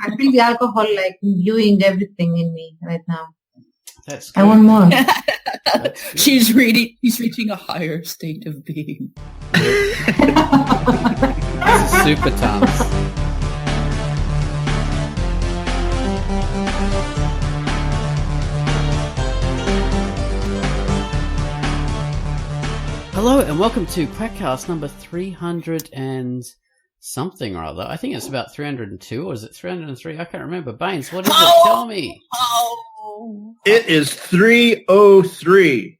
I feel the alcohol like imbuing everything in me right now. That's good. I want more. He's reaching a higher state of being. Super tons. Hello and welcome to Quackcast number 300 and something or other. I think it's about 302, or is it 303? I can't remember. Baines, what is it? Tell me. It is 303.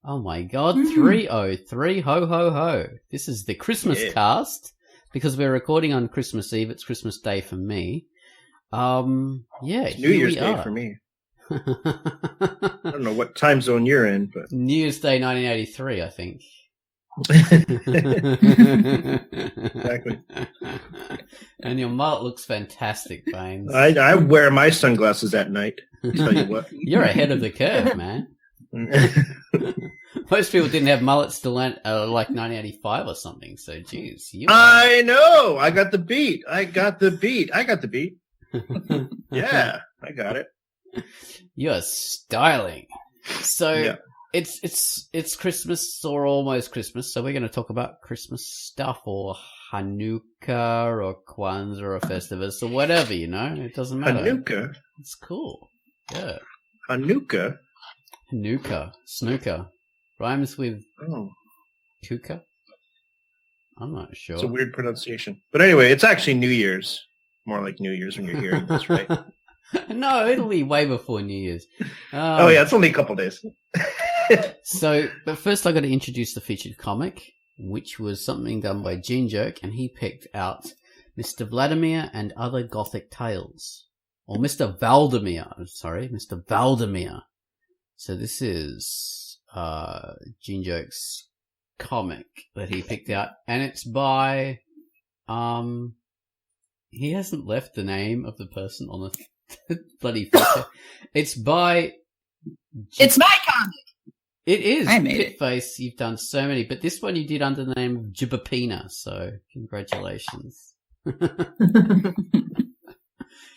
Oh my god, 303. Ho, ho, ho. This is the Christmascast because we're recording on Christmas Eve. It's Christmas Day for me. It's New Year's Day for me. I don't know what time zone you're in, but New Year's Day 1983, I think. Exactly. And your mullet looks fantastic, Baines. I wear my sunglasses at night. I'll tell you what. You're ahead of the curve, man. Most people didn't have mullets till like 1985 or something, so geez. I know! I got the beat. Yeah, I got it. You're styling. So Yeah. it's Christmas or almost Christmas, so we're going to talk about Christmas stuff or Hanukkah or Kwanzaa or Festivus or whatever, you know? It doesn't matter. Hanukkah? It's cool. Yeah. Hanukkah? Snooker. Rhymes with Oh. kuka? I'm not sure. It's a weird pronunciation. But anyway, it's actually New Year's. More like New Year's when you're hearing this, right? No, it'll be way before New Year's. Oh yeah, it's only a couple days. But first I got to introduce the featured comic, which was something done by Gene Joke, and he picked out Mr. Vladimir and Other Gothic Tales. Or Mr. Valdemir. So this is Gene Joke's comic that he picked out, and it's by he hasn't left the name of the person on the bloody feature. It's by It's my comic. It is. I made it. Pitface, you've done so many, but this one you did under the name of Jibapina, so congratulations.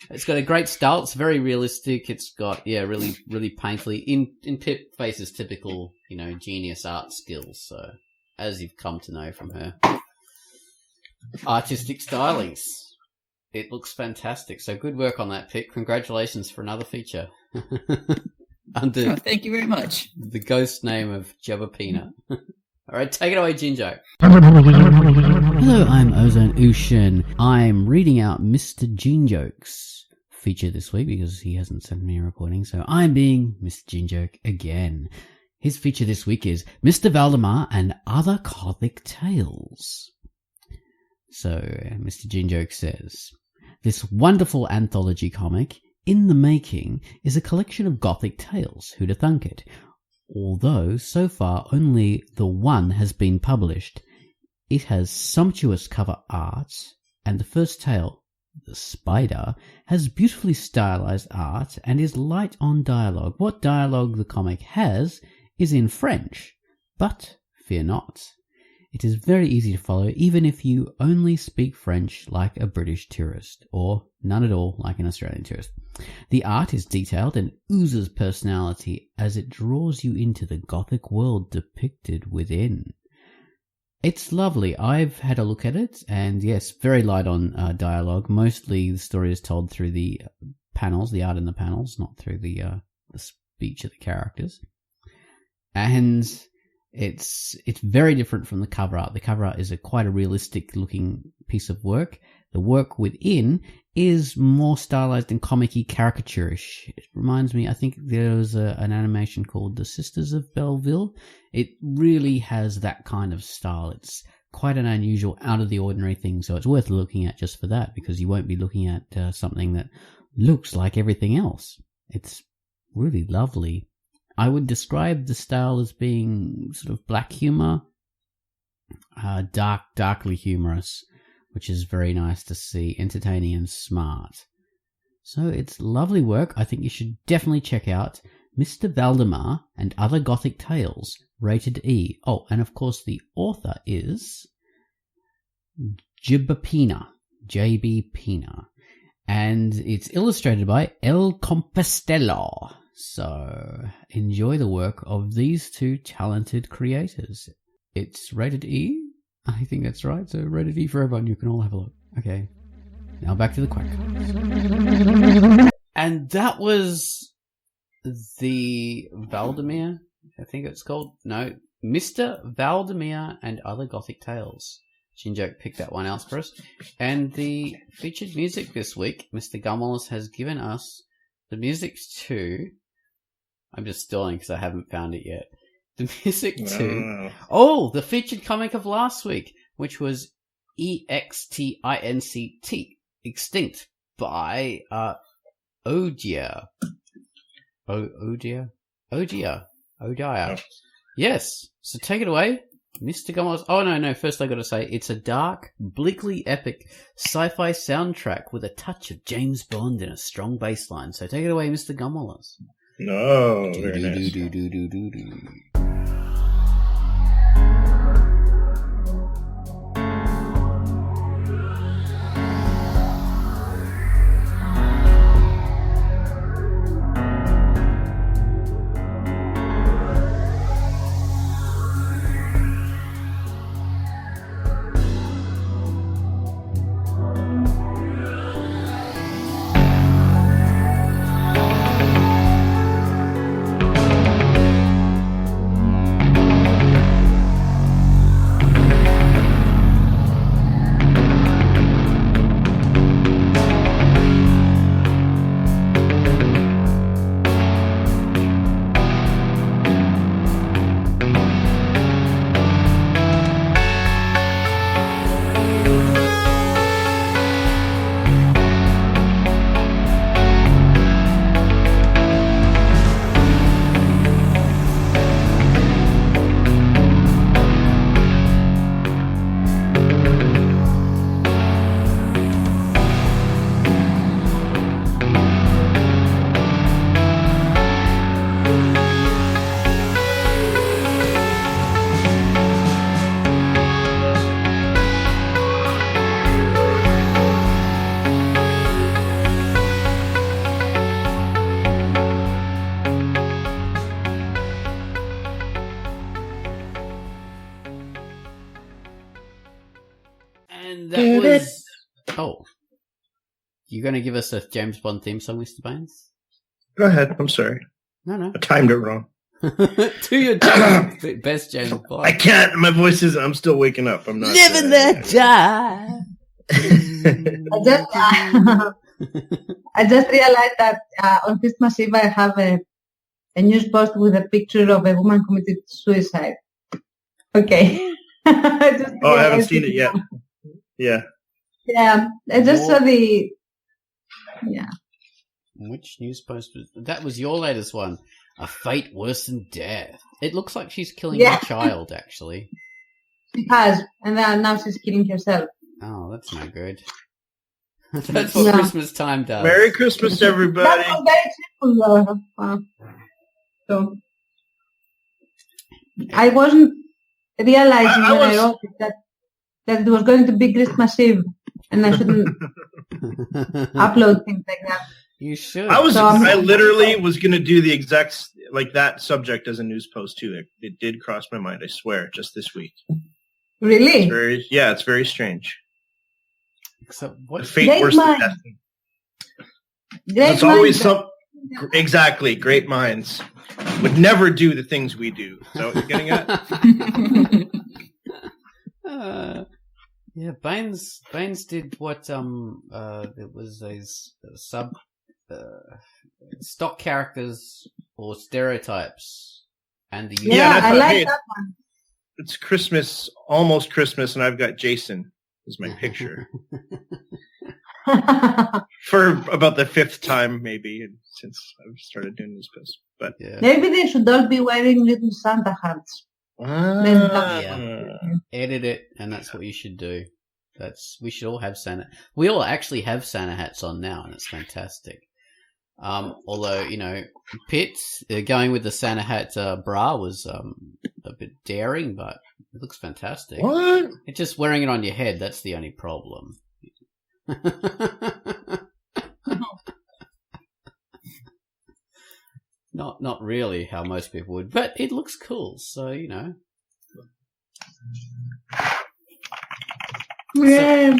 It's got a great style. It's very realistic. It's got, really, really painfully in Pitface's typical, genius art skills. So, as you've come to know from her artistic stylings, it looks fantastic. So, good work on that, Pit. Congratulations for another feature. Under thank you very much. the ghost name of Jabapina. All right, take it away, Jinjo. Hello, I'm Ozone Ushin. I'm reading out Mr. Jinjoke's feature this week because he hasn't sent me a recording, so I'm being Mr. Jinjoke again. His feature this week is Mr. Valdemar and Other Gothic Tales. So, Mr. Jinjoke says, this wonderful anthology comic in the making is a collection of Gothic tales, who'd have thunk it. Although, so far, only the one has been published. It has sumptuous cover art, and the first tale, The Spider, has beautifully stylized art and is light on dialogue. What dialogue the comic has is in French, but fear not. It is very easy to follow, even if you only speak French like a British tourist, or none at all like an Australian tourist. The art is detailed and oozes personality as it draws you into the Gothic world depicted within. It's lovely. I've had a look at it, and yes, very light on dialogue. Mostly the story is told through the panels, the art in the panels, not through the speech of the characters. And it's very different from the cover art. The cover art is quite a realistic looking piece of work. The work within is more stylized and comic-y, caricaturish. It reminds me, I think there was an animation called The Sisters of Belleville. It really has that kind of style. It's quite an unusual, out of the ordinary thing, so it's worth looking at just for that, because you won't be looking at something that looks like everything else. It's really lovely. I would describe the style as being sort of black humor, darkly humorous, which is very nice to see, entertaining and smart. So it's lovely work. I think you should definitely check out Mr. Valdemar and Other Gothic Tales, rated E. Oh, and of course the author is Jibapina, J.B. Pina. And it's illustrated by El Compostela. So enjoy the work of these two talented creators. It's rated E. I think that's right. So rated E for everyone. You can all have a look. Okay. Now back to the Quack. And that was the Valdemir, I think it's called. No, Mr. Valdemir and Other Gothic Tales. Jinjoke picked that one out for us. And the featured music this week, Mr. Gummalus has given us the music to... I'm just stalling because I haven't found it yet. The music to... Oh, the featured comic of last week, which was EXTINCT, Extinct, by Odia. Odia? Yes. So take it away, Mr. Gomez. Oh, no. First I got to say, it's a dark, bleakly epic sci-fi soundtrack with a touch of James Bond and a strong bass line. So take it away, Mr. Gomez. No, very nice. That was... Oh. You going to give us a James Bond theme song, Mr. Baines? Go ahead. I'm sorry. No. I timed it wrong. To your best James Bond. I can't. My voice is... I'm still waking up. I'm not... Live and let die. I just realized that on Christmas Eve I have a news post with a picture of a woman committed suicide. Okay. I haven't seen it yet. Yeah. Yeah, I just saw the... Yeah. Which news post was... That was your latest one. A fate worse than death. It looks like she's killing a child, actually. She has, and then now she's killing herself. Oh, that's no good. That's what Christmas time does. Merry Christmas, everybody. That's very simple, so I wasn't realizing when I wrote it that it was going to be Christmas Eve, and I shouldn't upload things like that. You should. I literally was going to do the exact, like that subject as a news post too. It did cross my mind, I swear, just this week. Really? It's very strange. So what? Fate worse than death. It's always exactly, great minds would never do the things we do. Is that what you're getting at? Yeah, Baines did what it was these stock characters or stereotypes, and the I like that one. It's Christmas, almost Christmas, and I've got Jason as my picture for about the fifth time, maybe since I've started doing this post. But maybe they should all be wearing little Santa hats. Edit it, and that's what you should do. We should all have Santa. We all actually have Santa hats on now, and it's fantastic. Although, Pitt going with the Santa hat bra was a bit daring, but it looks fantastic. What? It's just wearing it on your head, that's the only problem. Not really how most people would, but it looks cool. So Yeah.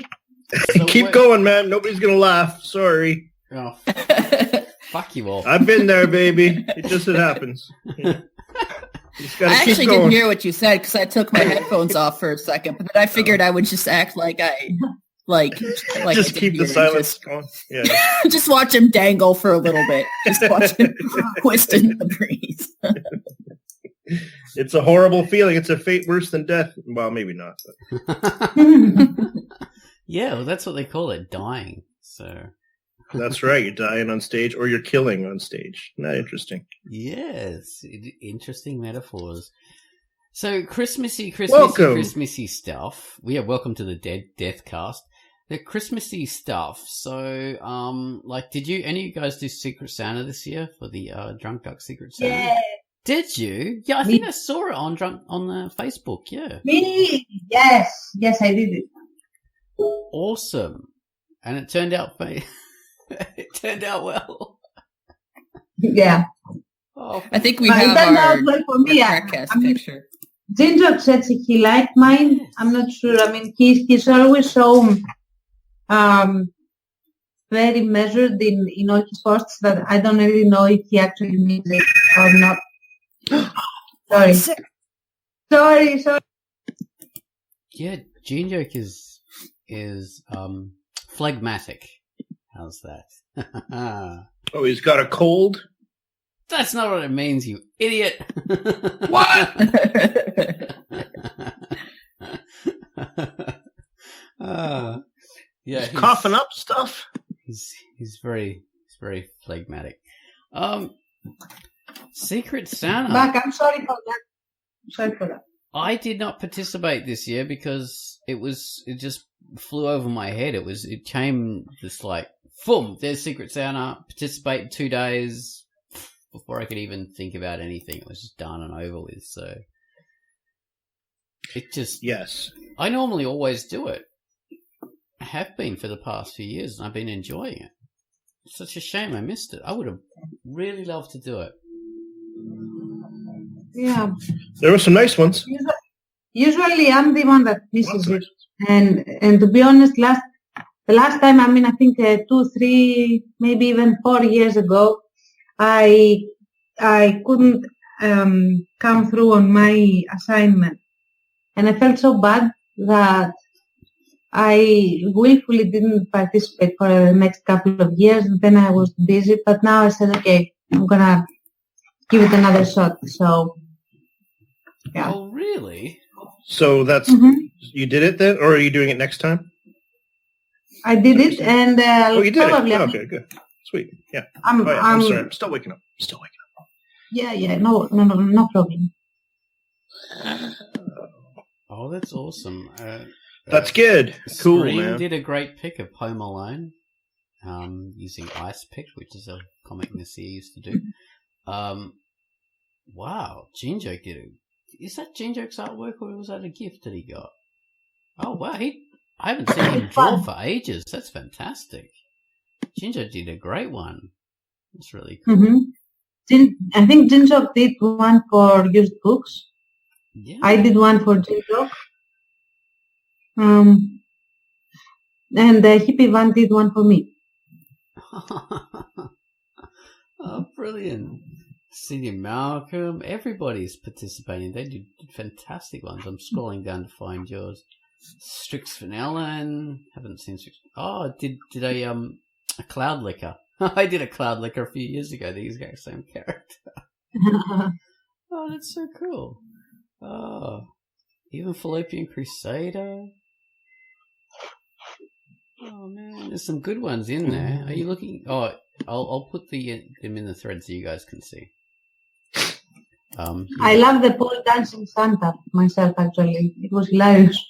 So Keep going, man. Nobody's gonna laugh. Sorry. Oh, fuck you all. I've been there, baby. It just happens. Yeah. I actually didn't hear what you said because I took my headphones off for a second, but then I figured I would just act like just keep the silence going. Yeah. Just watch him dangle for a little bit. Just watch him twist in the breeze. It's a horrible feeling. It's a fate worse than death. Well, maybe not. Yeah, well, that's what they call it, dying. So that's right. You're dying on stage, or you're killing on stage. Not interesting. Yes, interesting metaphors. So Christmassy stuff. Welcome to the Death Cast. The Christmassy stuff. So, did any of you guys do Secret Santa this year for the Drunkduck Secret Santa? Yeah. Did you? Yeah, I think I saw it on the Facebook. Yeah. Me? Yes, I did it. Awesome, and it turned out well. Yeah. Oh, I think we have our for me. picture. Ginger said he liked mine. Yes. I'm not sure. I mean, he's always so very measured in all his posts that I don't really know if he actually means it or not. Sorry. Yeah, Ginger is phlegmatic. How's that? Oh, he's got a cold? That's not what it means, you idiot. What? Yeah, he's coughing up stuff. He's very phlegmatic. Secret Santa. Back, I'm sorry for that. I did not participate this year because it just flew over my head. It came just like, boom, there's Secret Santa, participate in 2 days before I could even think about anything. It was just done and over with. So it just, yes, I normally always do it. I have been for the past few years and I've been enjoying it. It's such a shame I missed it. I would have really loved to do it. Yeah. There were some nice ones. Usually I'm the one that misses it. And to be honest, the last time, I mean, I think 2, 3, maybe even 4 years ago, I couldn't come through on my assignment. And I felt so bad that I willfully didn't participate for the next couple of years. And then I was busy, but now I said, okay, I'm going to give it another shot. So, yeah. Oh, really? So that's, you did it then? Or are you doing it next time? I did it, and you did probably. It. Okay, good. Sweet. Yeah. I'm sorry. I'm still waking up. Yeah. No problem. Oh, that's awesome. That's good. Cool, Scream man. Did a great pick of Home Alone, using Ice Pick, which is a comic Missy used to do. Wow, Jinjoke did it. Is that Jinjoke's artwork, or was that a gift that he got? Oh, wow, I haven't seen him draw for ages. That's fantastic. Jinjoke did a great one. That's really cool. Mm-hmm. I think Jinjoke did one for used books. Yeah. I did one for Jinjoke. And the hippie one did one for me. Oh, brilliant. Cindy Malcolm, everybody's participating. They did fantastic ones. I'm scrolling down to find yours. Strix Van Ellen. Haven't seen Strix. Oh, did a Cloud Licker. I did a Cloud Licker a few years ago, the exact same character. Oh, that's so cool. Oh, even Fallopian Crusader. Oh man, there's some good ones in there. Are you looking? Oh, I'll put them in the thread so you guys can see. I love the pole dancing Santa myself. Actually, it was hilarious.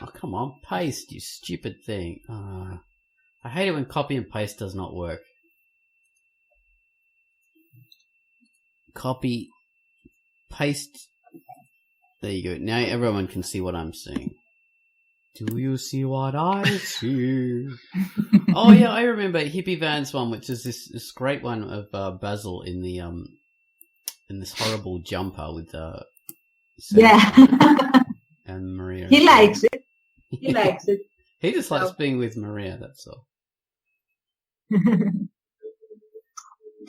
Oh, come on, paste, you stupid thing. I hate it when copy and paste does not work. Copy, paste. There you go. Now everyone can see what I'm seeing. Do you see what I see? Oh yeah, I remember Hippie Van's one, which is this great one of Basil in the in this horrible jumper with and Maria. He likes it. He likes it. He just likes being with Maria. That's all.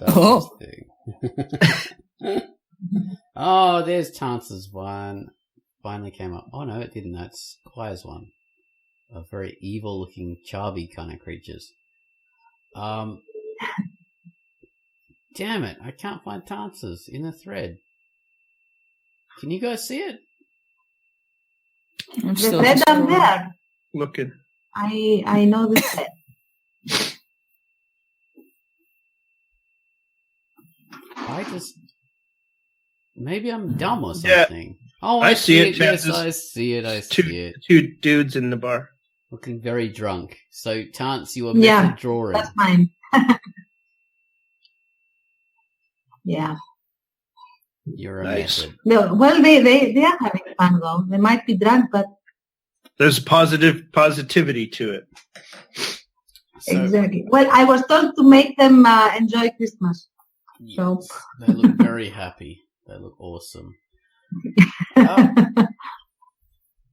Oh. Oh, there's Chance's one. Finally came up. Oh no, it didn't. That's Quire's one. A very evil-looking, chubby kind of creatures. Damn it! I can't find Chance's in the thread. Can you guys see it? I'm The thread down there. Looking. I know the thread. Maybe I'm dumb or something. Yeah. Oh, I see it. Yes, I see it. I see it. Two dudes in the bar. Looking very drunk. So, Chance, you were method drawing. That's fine. Yeah. You're a Nice. method. No, well, they are having fun though. They might be drunk, but There's positivity to it. So, exactly. Well, I was told to make them enjoy Christmas. yes, So they look very happy. They look awesome.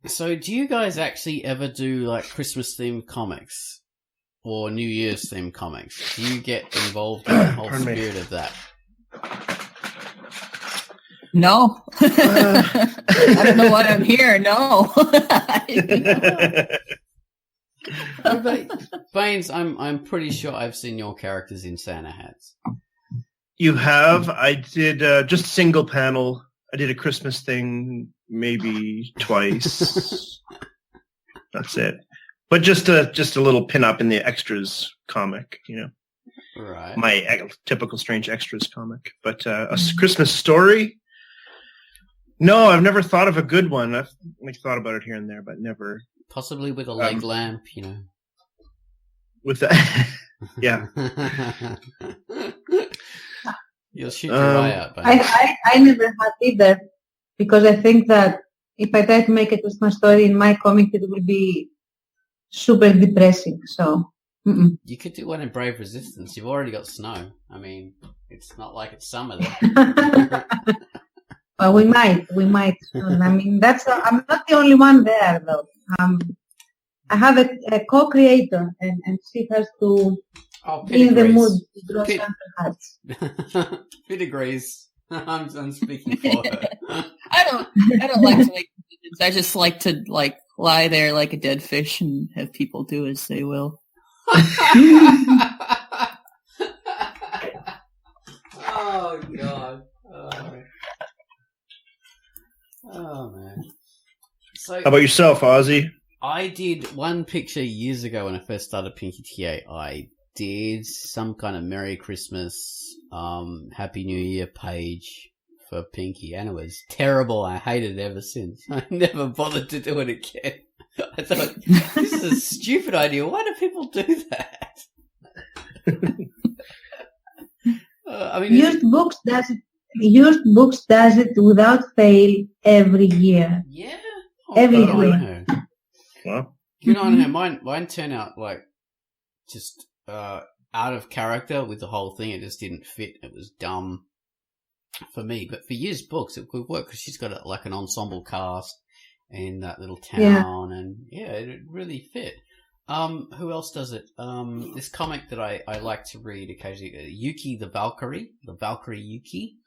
So, do you guys actually ever do like Christmas themed comics or New Year's themed comics? Do you get involved in the whole spirit of that? No. I don't know why I'm here. No. Baines, I'm pretty sure I've seen your characters in Santa hats. You have? I did just a single panel. I did a Christmas thing maybe twice. That's it. But just a little pin-up in the extras comic, you know. Right. My typical Strange Extras comic. But a Christmas story? No, I've never thought of a good one. I've thought about it here and there, but never. Possibly with a leg lamp, you know. With that, yeah. You'll shoot your eye out, but I never had either, because I think that if I try to make a Christmas story in my comic, it will be super depressing. So you could do one in Brave Resistance. You've already got snow. I mean, it's not like it's summer there. Well, we might. I mean, I'm not the only one there, though. I have a co-creator, and she has to be in the mood to draw Santa hats. Pit agrees. I'm speaking for her. I don't like to make decisions. I just like to lie there like a dead fish and have people do as they will. Oh God. Oh man. So, how about yourself, Ozzy? I did one picture years ago when I first started Pinky TA. I did some kind of Merry Christmas, Happy New Year page for Pinky, and it was terrible. I hated it ever since. I never bothered to do it again. I thought, this is a stupid idea. Why do people do that? I mean, Used Books does it without fail every year. Yeah. Every year. Well, good on her. Mine turned out like just out of character with the whole thing. It just didn't fit. It was dumb for me. But for Used Books, it could work because she's got like an ensemble cast in that little town, and yeah, it really fit. Who else does it? This comic that I like to read occasionally, Yuki the Valkyrie Yuki,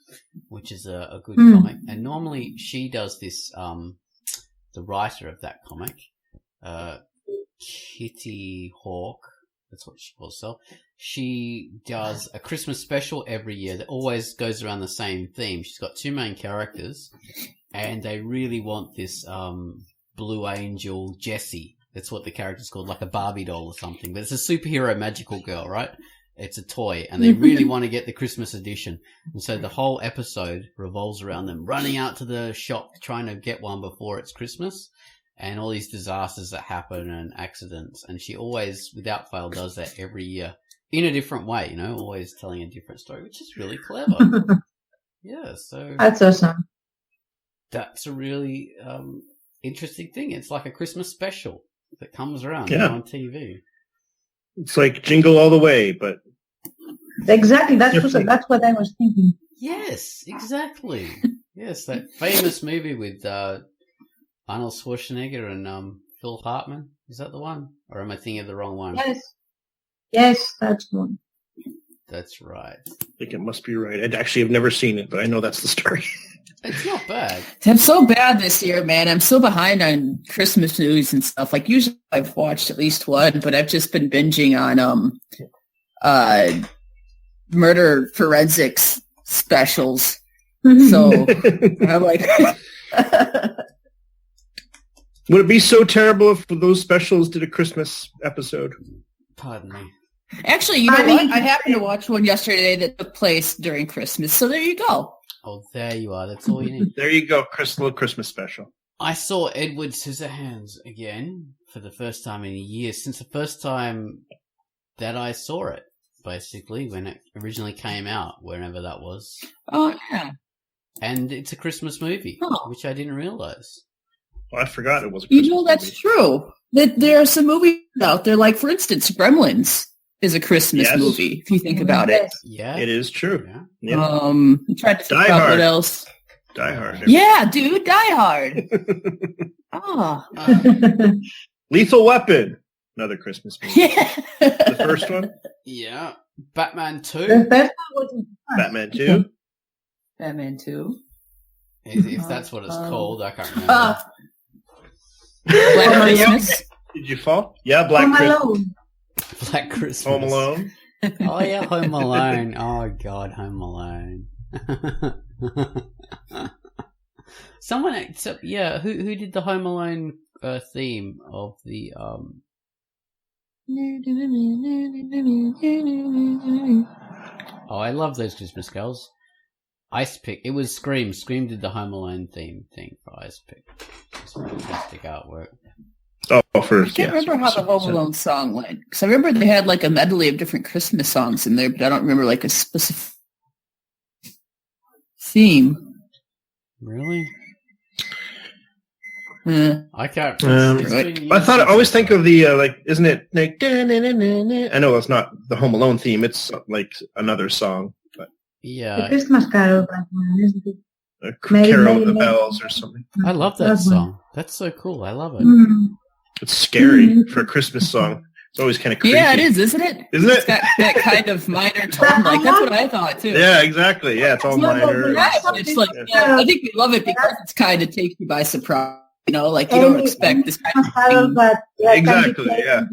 which is a good comic. And normally she does this, the writer of that comic, Kitty Hawk, that's what she calls herself. She does a Christmas special every year that always goes around the same theme. She's got two main characters, and they really want this Blue Angel Jessie. That's what the character's called, like a Barbie doll or something. But it's a superhero magical girl, right? It's a toy, and they really want to get the Christmas edition. And so the whole episode revolves around them running out to the shop trying to get one before it's Christmas, and all these disasters that happen and accidents. And she always, without fail, does that every year in a different way, you know, always telling a different story, which is really clever. Yeah, so that's awesome. That's a really interesting thing. It's like a Christmas special. that comes around on TV. It's like Jingle All the Way, but Exactly. That's what I was thinking. Yes, exactly. Yes, that famous movie with Arnold Schwarzenegger and Phil Hartman. Is that the one? Or am I thinking of the wrong one? Yes, that's one. That's right. I think it must be right. I actually have never seen it, but I know that's the story. It's not bad. I'm so bad this year, man. I'm so behind on Christmas movies and stuff. Like, usually I've watched at least one, but I've just been binging on murder forensics specials. So I'm like... Would it be so terrible if those specials did a Christmas episode? Pardon me. Actually, you know what? I happened to watch one yesterday that took place during Christmas. So there you go. Oh, there you are. That's all you need. There you go. Little Christmas special. I saw Edward Scissorhands again for the first time in a year, since the first time that I saw it, basically, when it originally came out, whenever that was. Oh, yeah. And it's a Christmas movie, which I didn't realize. Well, I forgot it was a Christmas movie. That's true. That there are some movies out there, like, for instance, Gremlins is a Christmas movie, if you think about it. Yeah. It is true. Yeah. I'm trying to think about what else. Die Hard. Yeah, dude, Die Hard. Lethal Weapon. Another Christmas movie. Yeah. The first one? Yeah. Batman 2. The first one was Batman 2. Batman 2. If that's what it's called, I can't remember. Black Christmas. Did you fall? Yeah, Black Christmas. Black Christmas. Home Alone. Oh, yeah, Home Alone. Oh, God, Home Alone. Someone, who did the Home Alone theme of the... Oh, I love those Christmas carols. Ice Pick. It was Scream. Scream did the Home Alone thing for Ice Pick. It's fantastic artwork. I can't remember how the Home Alone song went. Because I remember they had like a medley of different Christmas songs in there, but I don't remember like a specific theme. Really? I can't. I always think of the isn't it like? I know it's not the Home Alone theme. It's like another song, but yeah, the Christmas Carol, isn't it? Carol of the Bells or something. I love that song. That's so cool. I love it. It's scary for a Christmas song. It's always kind of creepy. Yeah, it is, isn't it? Isn't it's got that kind of minor tone. Like that's what I thought too. Yeah, exactly. Yeah, it's all minor. It's like I think we love it because it's kind of takes you by surprise. You know, like you don't expect this kind of thing. Exactly. Yeah.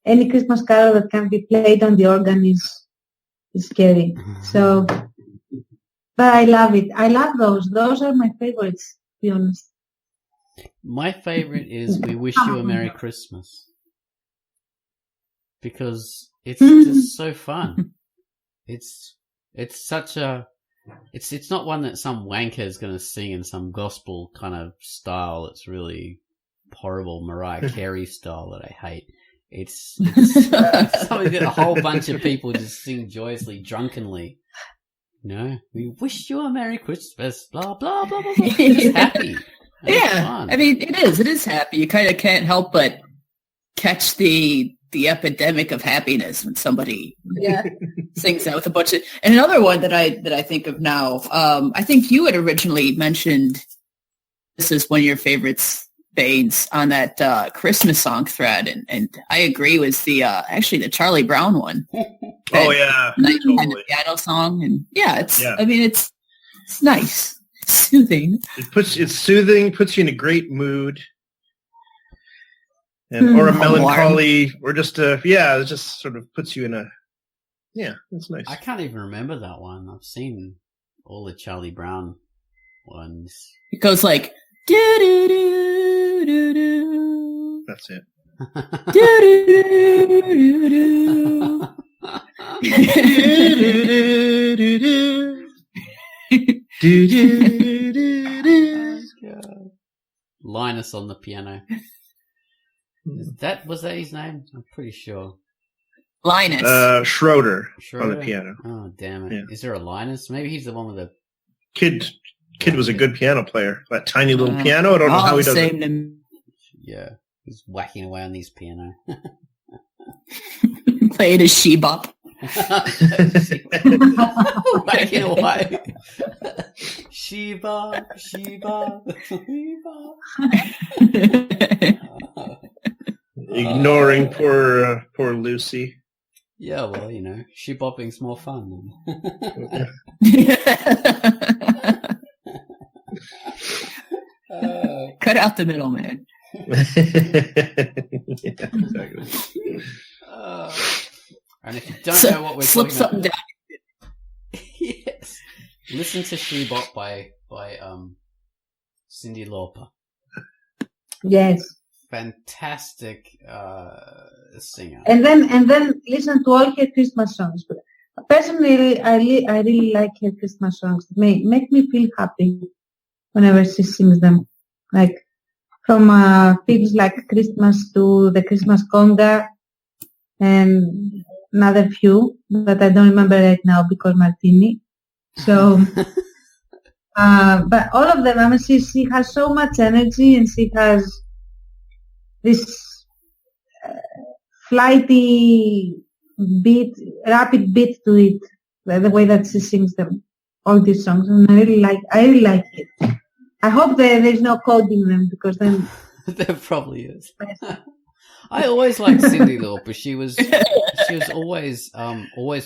Any Christmas carol that can be played on the organ is scary. So, but I love it. I love those. Those are my favorites, to be honest. My favorite is We Wish You a Merry Christmas. Because it's just so fun. It's such a... It's not one that some wanker is going to sing in some gospel kind of style. It's really horrible Mariah Carey style that I hate. It's something that a whole bunch of people just sing joyously, drunkenly. You know, we wish you a Merry Christmas, blah, blah, blah, blah, blah. It's happy. Yeah, I mean, it is happy. You kind of can't help but catch the epidemic of happiness when somebody sings that with a bunch of... And another one that I think of now, I think you had originally mentioned this is one of your favorites, Baines, on that Christmas song thread, and I agree with the actually the Charlie Brown one. Oh yeah, totally. Kind of piano song, and I mean it's nice. Soothing. It's soothing, puts you in a great mood. And or a melancholy, or just it just sort of puts you in a it's nice. I can't even remember that one. I've seen all the Charlie Brown ones. It goes like do do do do do. That's it. Do do do do do. Linus on the piano. Was that his name? I'm pretty sure. Linus. Schroeder on the piano. Oh, damn it. Yeah. Is there a Linus? Maybe he's the one with the... Kid was a good piano player. That tiny little piano. I don't know how he does it. Yeah. He's whacking away on his piano. Playing a shebop. Whacking away. Sheba, Sheba, Sheba. Ignoring poor Lucy. Yeah, well, shebopping's more fun. Cut out the middleman. Yeah, exactly. And if you don't know what we're slip talking something about, down. yes, listen to Shebop by Cyndi Lauper. Yes. Fantastic singer. And then listen to all her Christmas songs. But personally, I really like her Christmas songs. They make me feel happy whenever she sings them. Like from things like Christmas to the Christmas conga and another few that I don't remember right now because Martini. So, but all of them, I mean, she has so much energy and she has this flighty beat, rapid beat to it, the way that she sings them, all these songs, and I really like it. I hope there's no coding them because then There probably is. I always liked Cyndi Lauper. She was always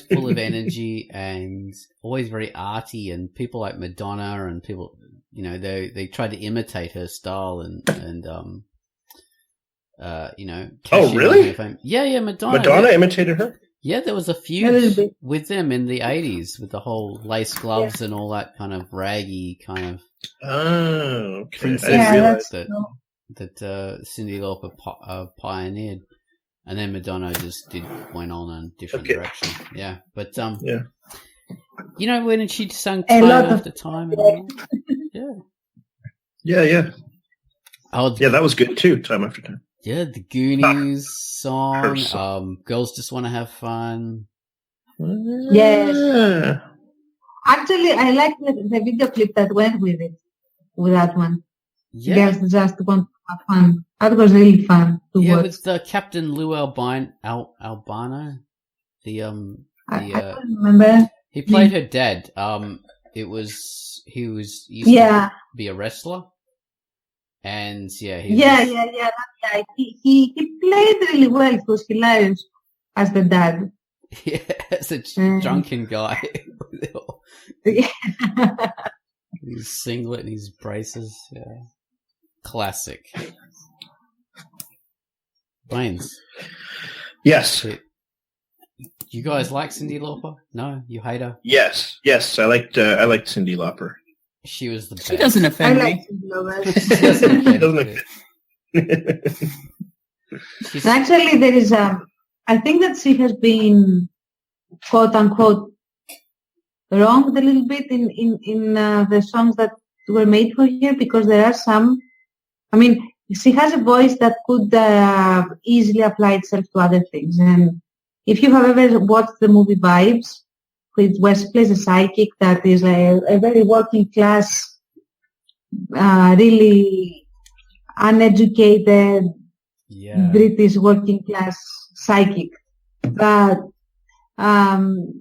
full of energy and always very arty, and people like Madonna and people, they tried to imitate her style and Oh, really? Yeah, Madonna. Madonna imitated her? Yeah, there was a feud with them in the 80s with the whole lace gloves and all that kind of raggy kind of okay. princess that Cyndi Lauper pioneered. And then Madonna just went on a different direction. Yeah, but when she sang Time After Time. Yeah. Oh, yeah, that was good too, Time After Time. Yeah, the Goonies song. Girls Just Want to Have Fun. Yes. Actually, I like the video clip that went with that one. Yeah. Girls Just Want to Have Fun. That was really fun to watch. With the Captain Lou Albano. I don't remember. He played her dad. He used to be a wrestler. And That guy. He played really well. He was hilarious as the dad. Yeah, as a drunken guy. His singlet and his braces. Yeah. Classic. Blaines. Yes. You guys like Cyndi Lauper? No, you hate her? Yes. I liked Cyndi Lauper. She was the best. She doesn't offend me. She doesn't offend. Actually, there is I think that she has been quote unquote wronged a little bit in the songs that were made for her, because there are some. I mean, she has a voice that could easily apply itself to other things. And if you have ever watched the movie Vibes, where she plays a psychic that is a very working class, really uneducated British working class psychic, but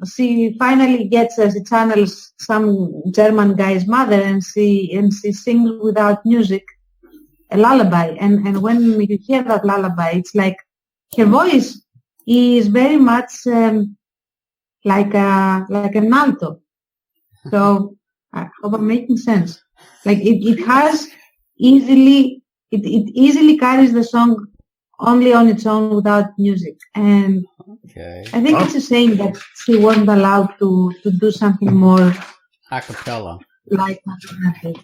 she finally she channels some German guy's mother, and she sings without music a lullaby, and when you hear that lullaby, it's like her voice is very much like an alto. So I hope I'm making sense. Like it has easily carries the song only on its own without music, and I think it's a shame that she wasn't allowed to do something more a cappella. Like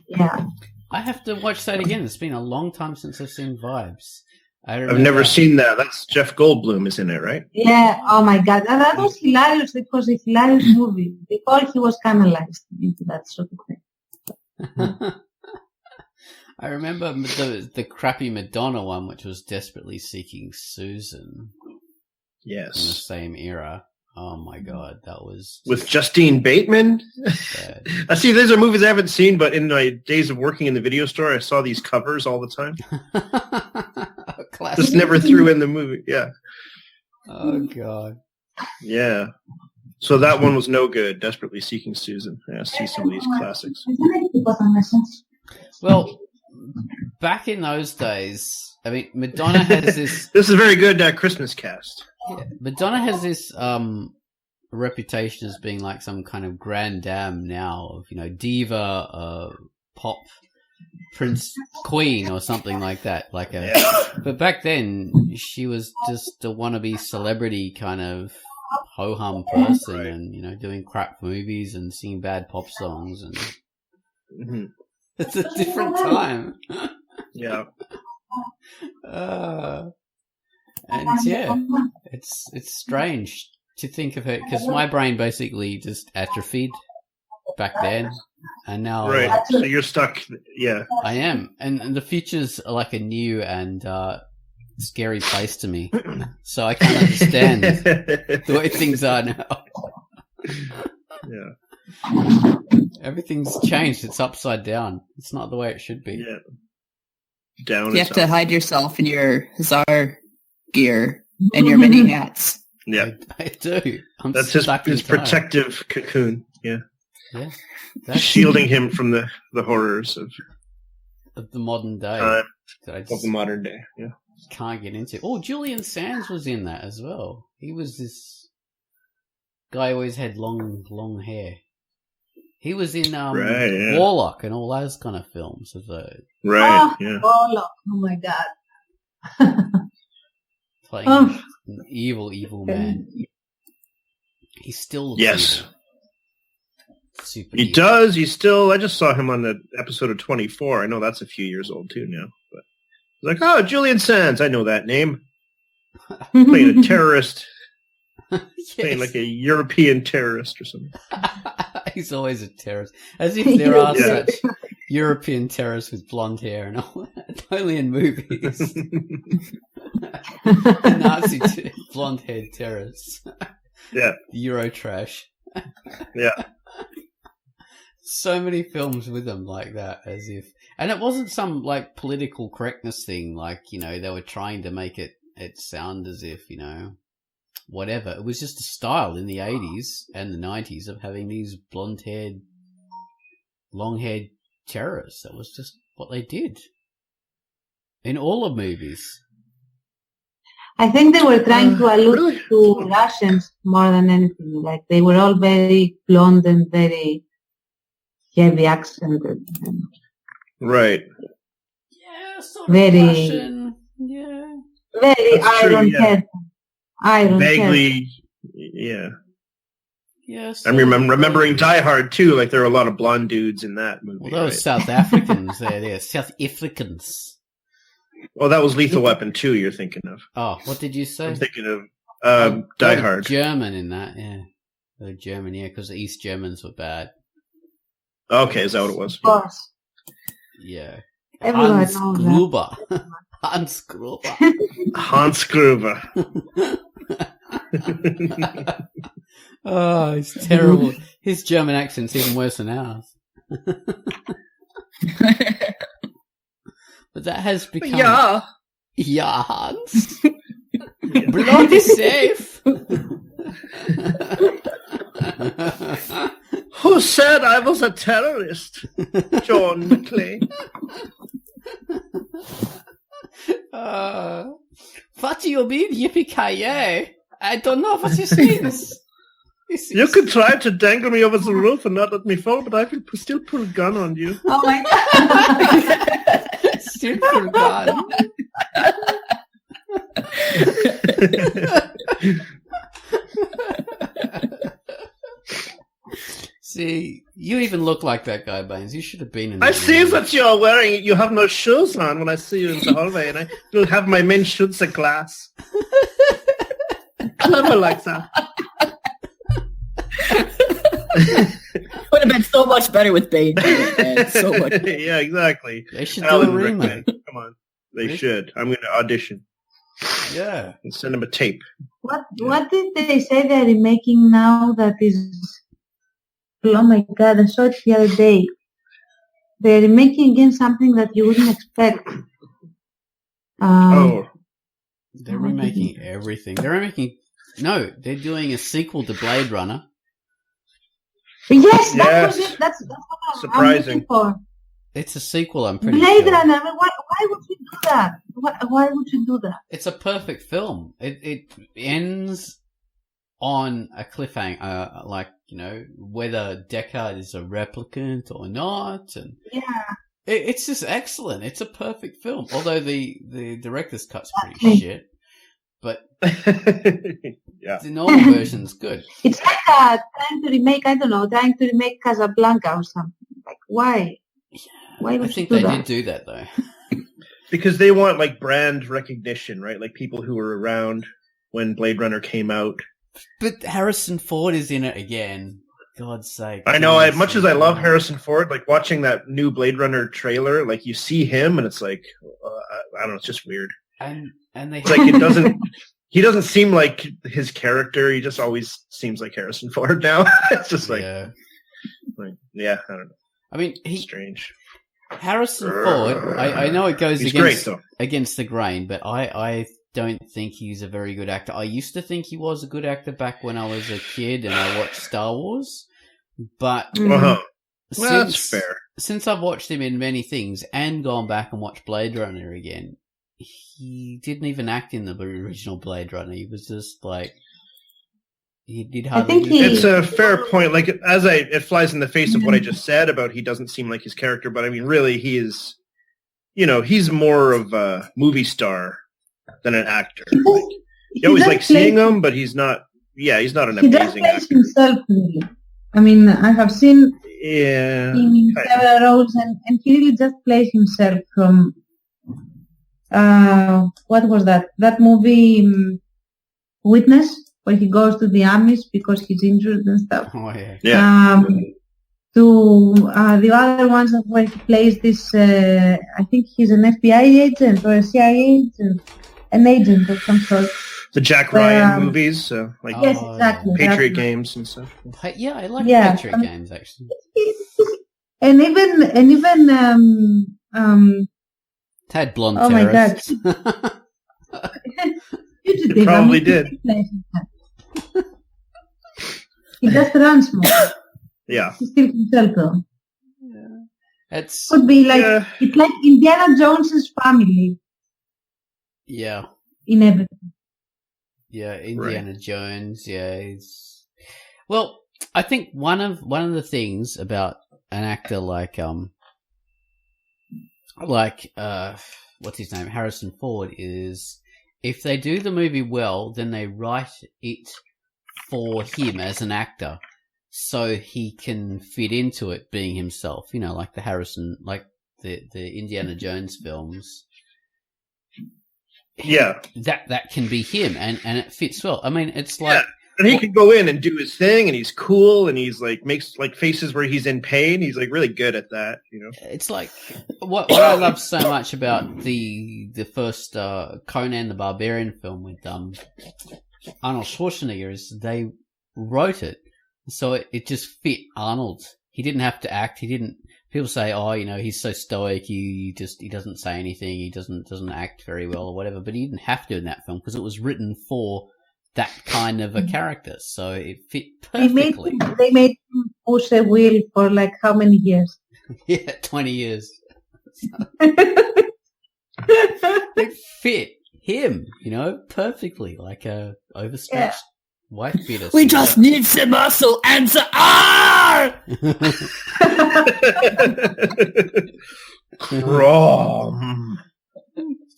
yeah. I have to watch that again. It's been a long time since I've seen Vibes. I've never seen that. That's Jeff Goldblum is in it, right? Yeah. Oh my God, that was hilarious. It was a hilarious movie. They thought he was canalized into that sort of thing. I remember the crappy Madonna one, which was Desperately Seeking Susan. Yes. In the same era. Oh my God, that was with Justine Bateman. I see. These are movies I haven't seen, but in my days of working in the video store, I saw these covers all the time. Classic. Just never threw in the movie. Yeah. Oh God. Yeah. So that one was no good. Desperately Seeking Susan. Yeah, see some of these classics. Well, back in those days, I mean, Madonna has this. This is very good Christmas cast. Yeah, Madonna has this reputation as being like some kind of grand dame now of, you know, diva, pop, prince, queen, or something like that. Like a. Yeah. But back then, she was just a wannabe celebrity kind of ho hum person, right. And, you know, doing crap movies and singing bad pop songs, and it's a different time. Yeah. And yeah, it's strange to think of her, because my brain basically just atrophied back then, and now right. So you're stuck. Yeah, I am, and the future's like a new and scary place to me. So I can't understand the way things are now. Yeah, Everything's changed. It's upside down. It's not the way it should be. Yeah. Down. You have to hide yourself in your Czar gear and your mini hats. Yeah, I do. That's his protective cocoon. Yeah. Yeah. Shielding him from the horrors of the modern day. Of the modern day, yeah. Can't get into. Oh, Julian Sands was in that as well. He was this guy who always had long hair. He was in Warlock and all those kind of films. Right, yeah. Warlock, oh my God. Playing an evil man. He still looks evil. Super he evil. Does. He's still. I just saw him on the episode of 24. I know that's a few years old too now. But like, oh, Julian Sands. I know that name. Playing a terrorist. Yes. Playing like a European terrorist or something. He's always a terrorist. As if there are such European terrorists with blonde hair and all that. Only in movies. Nazi blonde-haired terrorists. Yeah. Euro trash. Yeah. So many films with them like that, as if, and it wasn't some like political correctness thing, like, you know, they were trying to make it sound as if, you know, whatever. It was just a style in the 80s and the 90s of having these blonde-haired, long-haired terrorists. That was just what they did in all the movies. I think they were trying to allude to Russians more than anything. Like, they were all very blonde and very heavy accented. Right. Yeah, sort of very Russian. Yeah. Very iron-head. Vaguely, yeah. Yes. I'm remembering Die Hard too. Like, there are a lot of blonde dudes in that movie. Well, those South Africans, they're South Africans. Oh, that was Lethal Weapon 2 you're thinking of. Oh, what did you say? I'm thinking of Die Hard. German in that, yeah. The German, yeah, because the East Germans were bad. Okay, is that what it was? Of course. Yeah. Everyone Hans knows Gruber. Hans Gruber. Hans Gruber. Oh, it's terrible. His German accent's even worse than ours. But that has become... Yeah, Hans. Blood is safe. Who said I was a terrorist? John McClane. What do you mean, yippee-ki-yay? I don't know what this means. You could try to dangle me over the roof and not let me fall, but I can still pull a gun on you. Oh my God. Still pull a gun. See, you even look like that guy, Baines. You should have been in that. I see that you're wearing, you have no shoes on when I see you in the hallway, and I will have my men shoot the glass. Clever like that. Would have been so much better with Bane. So much. Yeah, exactly. They should do a remake. Come on. They should. I'm going to audition. Yeah. And send them a tape. What did they say they're remaking now that is... Oh my God, I saw it the other day. They're remaking again something that you wouldn't expect. They're remaking everything. They're doing a sequel to Blade Runner. Yes, that was it. That's what I'm looking for. It's a sequel, I'm pretty Blade sure. Runner. I mean, why would you do that? Why would you do that? It's a perfect film. It ends on a cliffhanger, whether Deckard is a replicant or not, and it's just excellent. It's a perfect film. Although the director's cut's pretty shit, but the normal version's good. It's like trying to remake Casablanca or something. Like, why? Yeah, why would I think you do they that? did do that though. Because they want like brand recognition, right? Like people who were around when Blade Runner came out. But Harrison Ford is in it again. God's sake. I know. As much as I love Harrison Ford, like watching that new Blade Runner trailer, like you see him and it's like, I don't know, it's just weird. And they it's like it doesn't. He doesn't seem like his character. He just always seems like Harrison Ford now. It's just like, I don't know. I mean, strange. Harrison Ford. I know it goes against the grain, but I don't think he's a very good actor. I used to think he was a good actor back when I was a kid and I watched Star Wars, but that's fair. Since I've watched him in many things and gone back and watched Blade Runner again, he didn't even act in the original Blade Runner. He was just like he did hardly. It's a fair point. Like it flies in the face of what I just said about he doesn't seem like his character, but I mean, really, he is. He's more of a movie star than an actor. Like, you always like seeing him, but he's not. Yeah, he's not an amazing actor. He himself, really. I mean, I have seen him in several roles, and he really just plays himself. From what was that? That movie, Witness, where he goes to the Amish because he's injured and stuff. Oh yeah. To the other ones where he plays this. I think he's an FBI agent or a CIA agent. An agent of some sort. The Jack Ryan movies, yes, exactly. Patriot Games and stuff. Yeah, I like Patriot Games actually. And even had blonde terrorists. Oh my god! It probably did. He just runs more. Yeah. He's still himself though. Yeah. Could be like it's like Indiana Jones's family. Yeah. In everything. Yeah, Indiana Jones. Yeah, well, I think one of the things about an actor like what's his name, Harrison Ford, is if they do the movie well, then they write it for him as an actor, so he can fit into it being himself. Like the Indiana Jones films. Yeah, that can be him, and it fits well. I mean, it's like, and he can go in and do his thing, and he's cool, and he's like makes like faces where he's in pain. He's like really good at that, It's like what I love so much about the first Conan the Barbarian film with Arnold Schwarzenegger is they wrote it so it just fit Arnold. He didn't have to act. He didn't. People say, he's so stoic. He doesn't say anything. He doesn't act very well or whatever. But he didn't have to in that film because it was written for that kind of a character. So it fit perfectly. They made him push a wheel for like how many years? 20 years. It fit him, perfectly, like a overstretched wife beater. We just need some muscle and some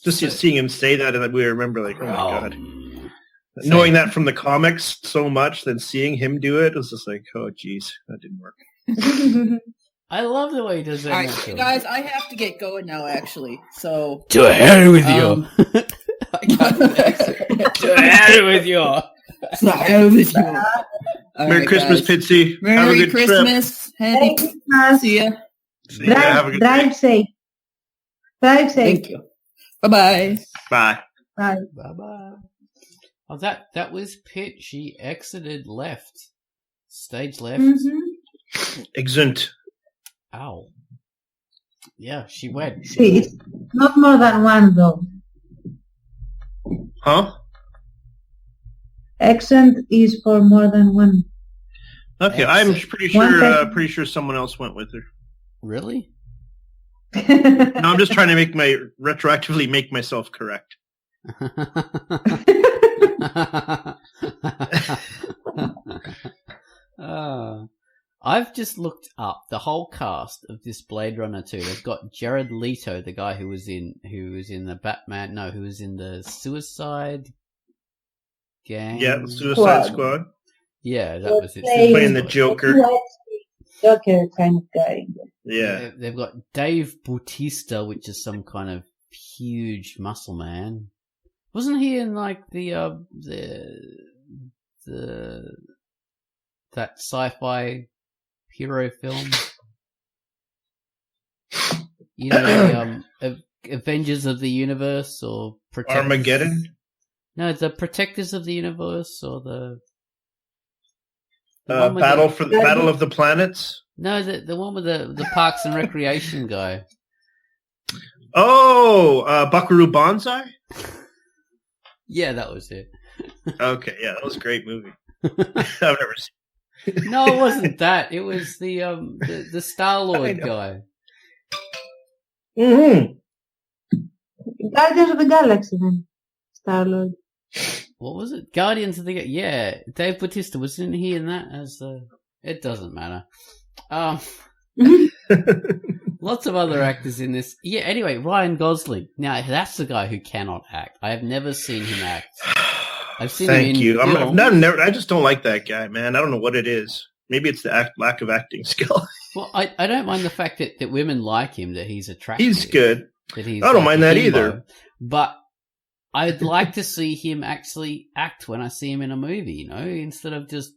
Just seeing him say that, and we remember, like, oh my god. Knowing that from the comics so much, then seeing him do it was just like, oh geez, that didn't work. I love the way he does that. All right, you guys, I have to get going now, actually. So to hell with you. To hell with you. To hell with you. Merry Christmas, Pitsy. Have a good Christmas. Happy Christmas. See ya. Have a good drive safe. Drive safe. Thank you. Bye-bye. Bye. Bye. Bye-bye. Oh, that was Pit. She exited left. Stage left. Mm-hmm. Exeunt. Ow. Yeah, she went. See, it's not more than one, though. Huh? Accent is for more than one. Okay, Accent. I'm pretty sure someone else went with her. Really? No, I'm just trying to retroactively make myself correct. I've just looked up the whole cast of this Blade Runner 2. They've got Jared Leto, the guy who was in the Batman. No, who was in the Suicide Gang. Yeah, Suicide Squad. Yeah, that was it. Playing the Joker. Joker kind of guy. Yeah. They've got Dave Bautista, which is some kind of huge muscle man. Wasn't he in like that sci-fi hero film? You know, Avengers of the Universe or Armageddon? No, the Protectors of the Universe or the Battle of the Planets? No, the one with the Parks and Recreation guy. Oh, Buckaroo Banzai? Yeah, that was it. Okay, yeah, that was a great movie. I've never seen it. No, it wasn't that. It was the Star-Lord guy. Mm-hmm. Guardians of the Galaxy then. Star-Lord. What was it? Guardians of the Galaxy. Yeah, Dave Bautista, wasn't he in that as the... It doesn't matter. Lots of other actors in this. Yeah, anyway, Ryan Gosling. Now, that's the guy who cannot act. I have never seen him act. I've seen him in film. I just don't like that guy, man. I don't know what it is. Maybe it's the lack of acting skill. Well, I don't mind the fact that women like him, that he's attractive. He's good. That he's I don't mind that either. But I'd like to see him actually act when I see him in a movie, you know, instead of just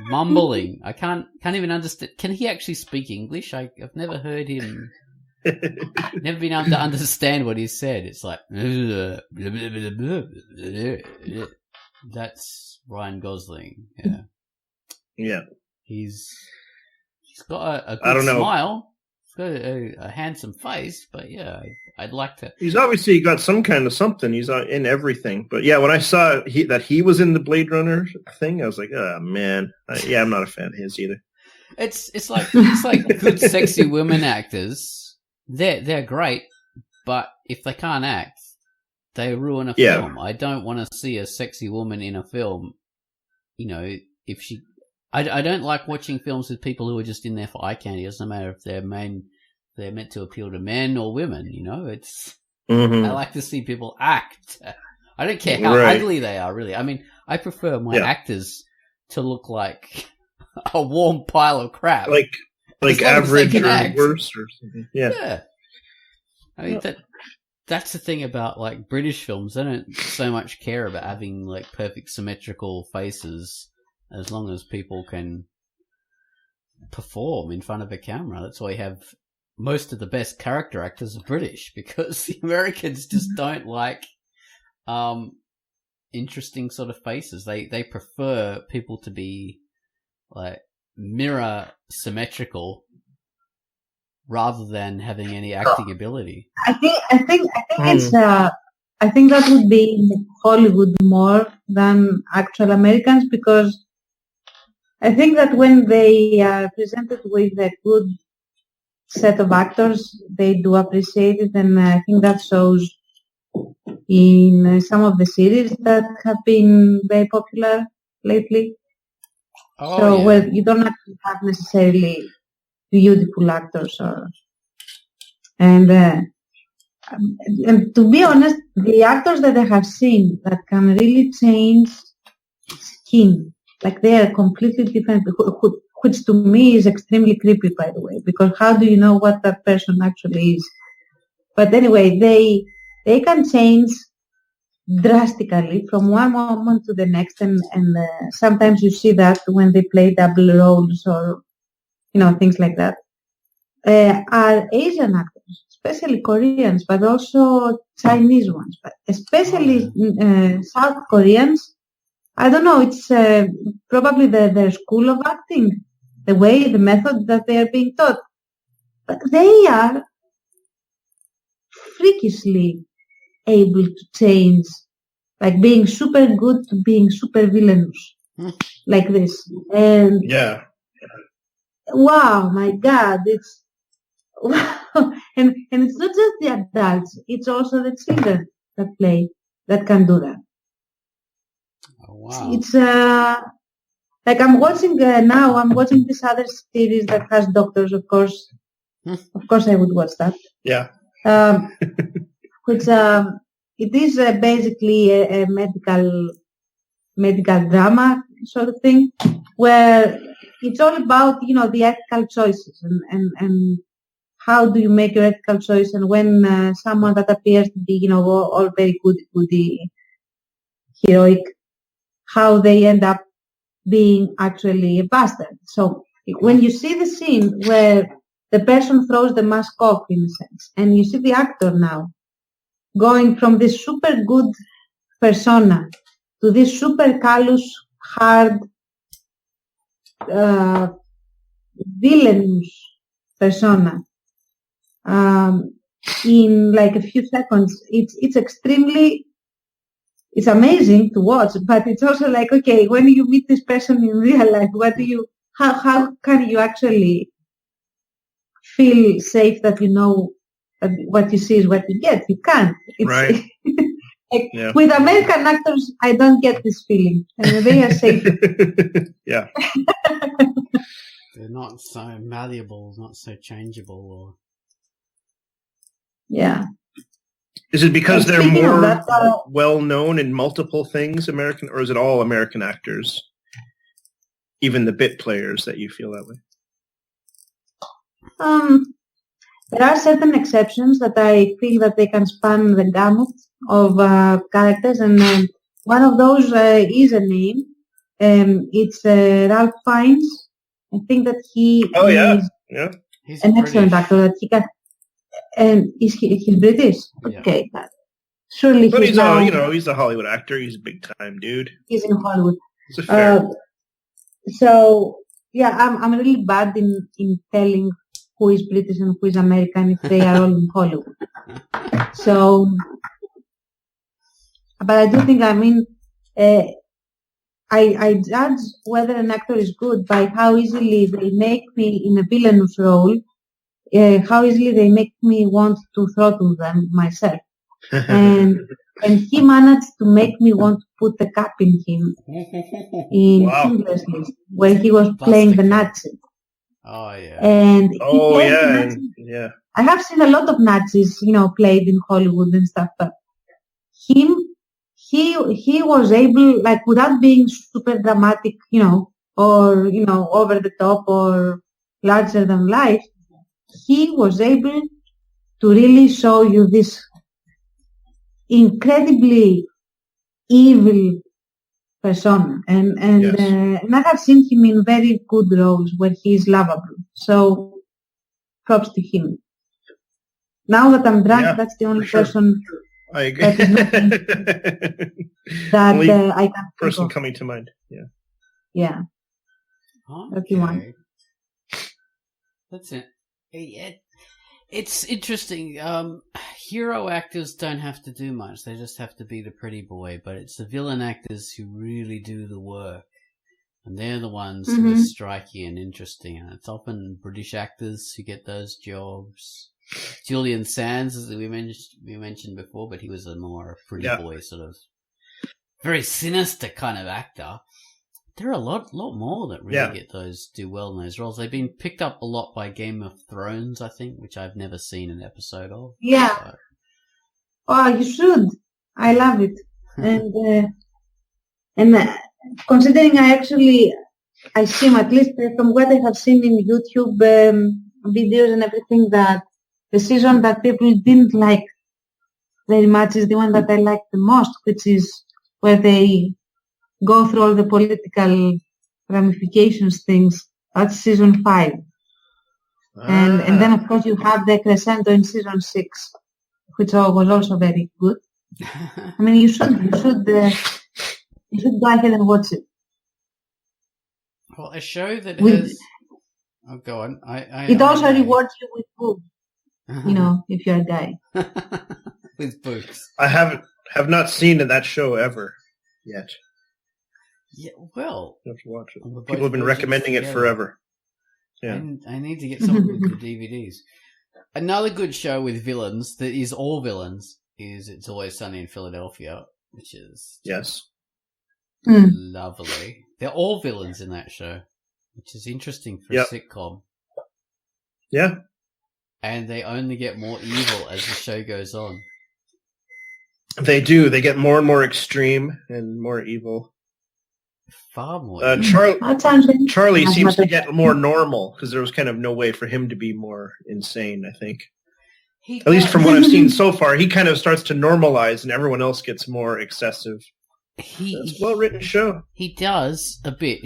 mumbling. I can't even understand. Can he actually speak English? I've never heard him. Never been able to understand what he said. It's like that's Ryan Gosling. Yeah. Yeah. He's got a good smile. He's got a handsome face, but yeah, I'd like to. He's obviously got some kind of something. He's in everything. But yeah, when I saw that he was in the Blade Runner thing, I was like, oh man, I'm not a fan of his either. It's like good sexy women actors. They're great, but if they can't act, they ruin a film. I don't want to see a sexy woman in a film. You know, if she. I don't like watching films with people who are just in there for eye candy. It doesn't matter if they're meant to appeal to men or women, you know. It's I like to see people act. I don't care how ugly they are, really. I mean, I prefer my actors to look like a warm pile of crap. Like average or worse or something. Yeah. I mean, that's the thing about like British films. They don't so much care about having like perfect symmetrical faces. As long as people can perform in front of a camera. That's why you have most of the best character actors are British, because the Americans just don't like interesting sort of faces. They prefer people to be like mirror symmetrical rather than having any acting ability. I think it's I think that would be in Hollywood more than actual Americans, because I think that when they are presented with a good set of actors, they do appreciate it, and I think that shows in some of the series that have been very popular lately. Well, you don't have necessarily beautiful actors, and to be honest, the actors that I have seen that can really change skin. Like they are completely different, which to me is extremely creepy, by the way, because how do you know what that person actually is? But anyway, they can change drastically from one moment to the next, and sometimes you see that when they play double roles or, you know, things like that. Are Asian actors, especially Koreans, but also Chinese ones, but especially South Koreans. I don't know, it's probably their school of acting, the method that they are being taught. But they are freakishly able to change like being super good to being super villainous, like this. And wow, my God, it's wow. And it's not just the adults; it's also the children that can do that. Oh, wow. It's like I'm watching now. I'm watching this other series that has doctors. Of course, I would watch that. Yeah. Which it is basically a medical drama sort of thing, where it's all about the ethical choices and how do you make your ethical choice, and when someone that appears to be all very goody heroic, how they end up being actually a bastard. So when you see the scene where the person throws the mask off, in a sense, and you see the actor now going from this super good persona to this super callous, hard, villainous persona in like a few seconds, it's amazing to watch, but it's also like, okay, when you meet this person in real life, how can you actually feel safe that that what you see is what you get? You can't. Right. With American actors, I don't get this feeling. And they are safe. Yeah. They're not so malleable, not so changeable. Or... Yeah. Is it because they're more well-known in multiple things, American, or is it all American actors? Even the bit players that you feel that way? There are certain exceptions that I feel that they can span the gamut of characters, and one of those is a name. It's Ralph Fiennes. I think that he is He's an British. excellent actor. That he can, and he's British. Yeah. Okay, surely but he's he's a Hollywood actor. He's a big time dude. He's in Hollywood. It's a fair. So yeah, I'm really bad in telling who is British and who is American if they are all in Hollywood. So, but I do think, I judge whether an actor is good by how easily they make me in a villainous role, how easily they make me want to throttle them myself. And he managed to make me want to put the cap in him in Schindler's List, where he was playing the Nazi. Oh yeah. And yeah. I have seen a lot of Nazis, played in Hollywood and stuff, but he was able, like, without being super dramatic, or over the top or larger than life, he was able to really show you this incredibly evil persona, and I have seen him in very good roles where he is lovable. So props to him. Now that I'm drunk, that's the only person I agree. that only I can person coming to mind. Yeah. Yeah. That's the one. That's it. It's interesting. Hero actors don't have to do much. They just have to be the pretty boy. But it's the villain actors who really do the work. And they're the ones who are striking and interesting. And it's often British actors who get those jobs. Julian Sands, as we mentioned before, but he was a more pretty boy, sort of very sinister kind of actor. There are a lot more that really do well in those roles. They've been picked up a lot by Game of Thrones, I think, which I've never seen an episode of. Yeah. So. Oh, you should. I love it. And considering I see him, at least from what I have seen in YouTube videos and everything, that the season that people didn't like very much is the one that I like the most, which is where they go through all the political ramifications things. That's season 5. And then, of course, you have the crescendo in season 6, which was also very good. I mean, you should go ahead and watch it. Well, a show that has... Oh, go on. It also rewards you with boobs, if you're a guy. With boobs. I Have not seen that show ever yet. Yeah, well, You have to watch it. People have been recommending it forever. Yeah. I need to get something with the DVDs. Another good show with villains that is all villains is It's Always Sunny in Philadelphia, which is lovely. They're all villains in that show, which is interesting for a sitcom. Yeah. And they only get more evil as the show goes on. They do. They get more and more extreme and more evil. Far more. Charlie seems to get more normal because there was kind of no way for him to be more insane, I think. At least from what I've seen so far, he kind of starts to normalize and everyone else gets more excessive. It's a well-written show. He does a bit.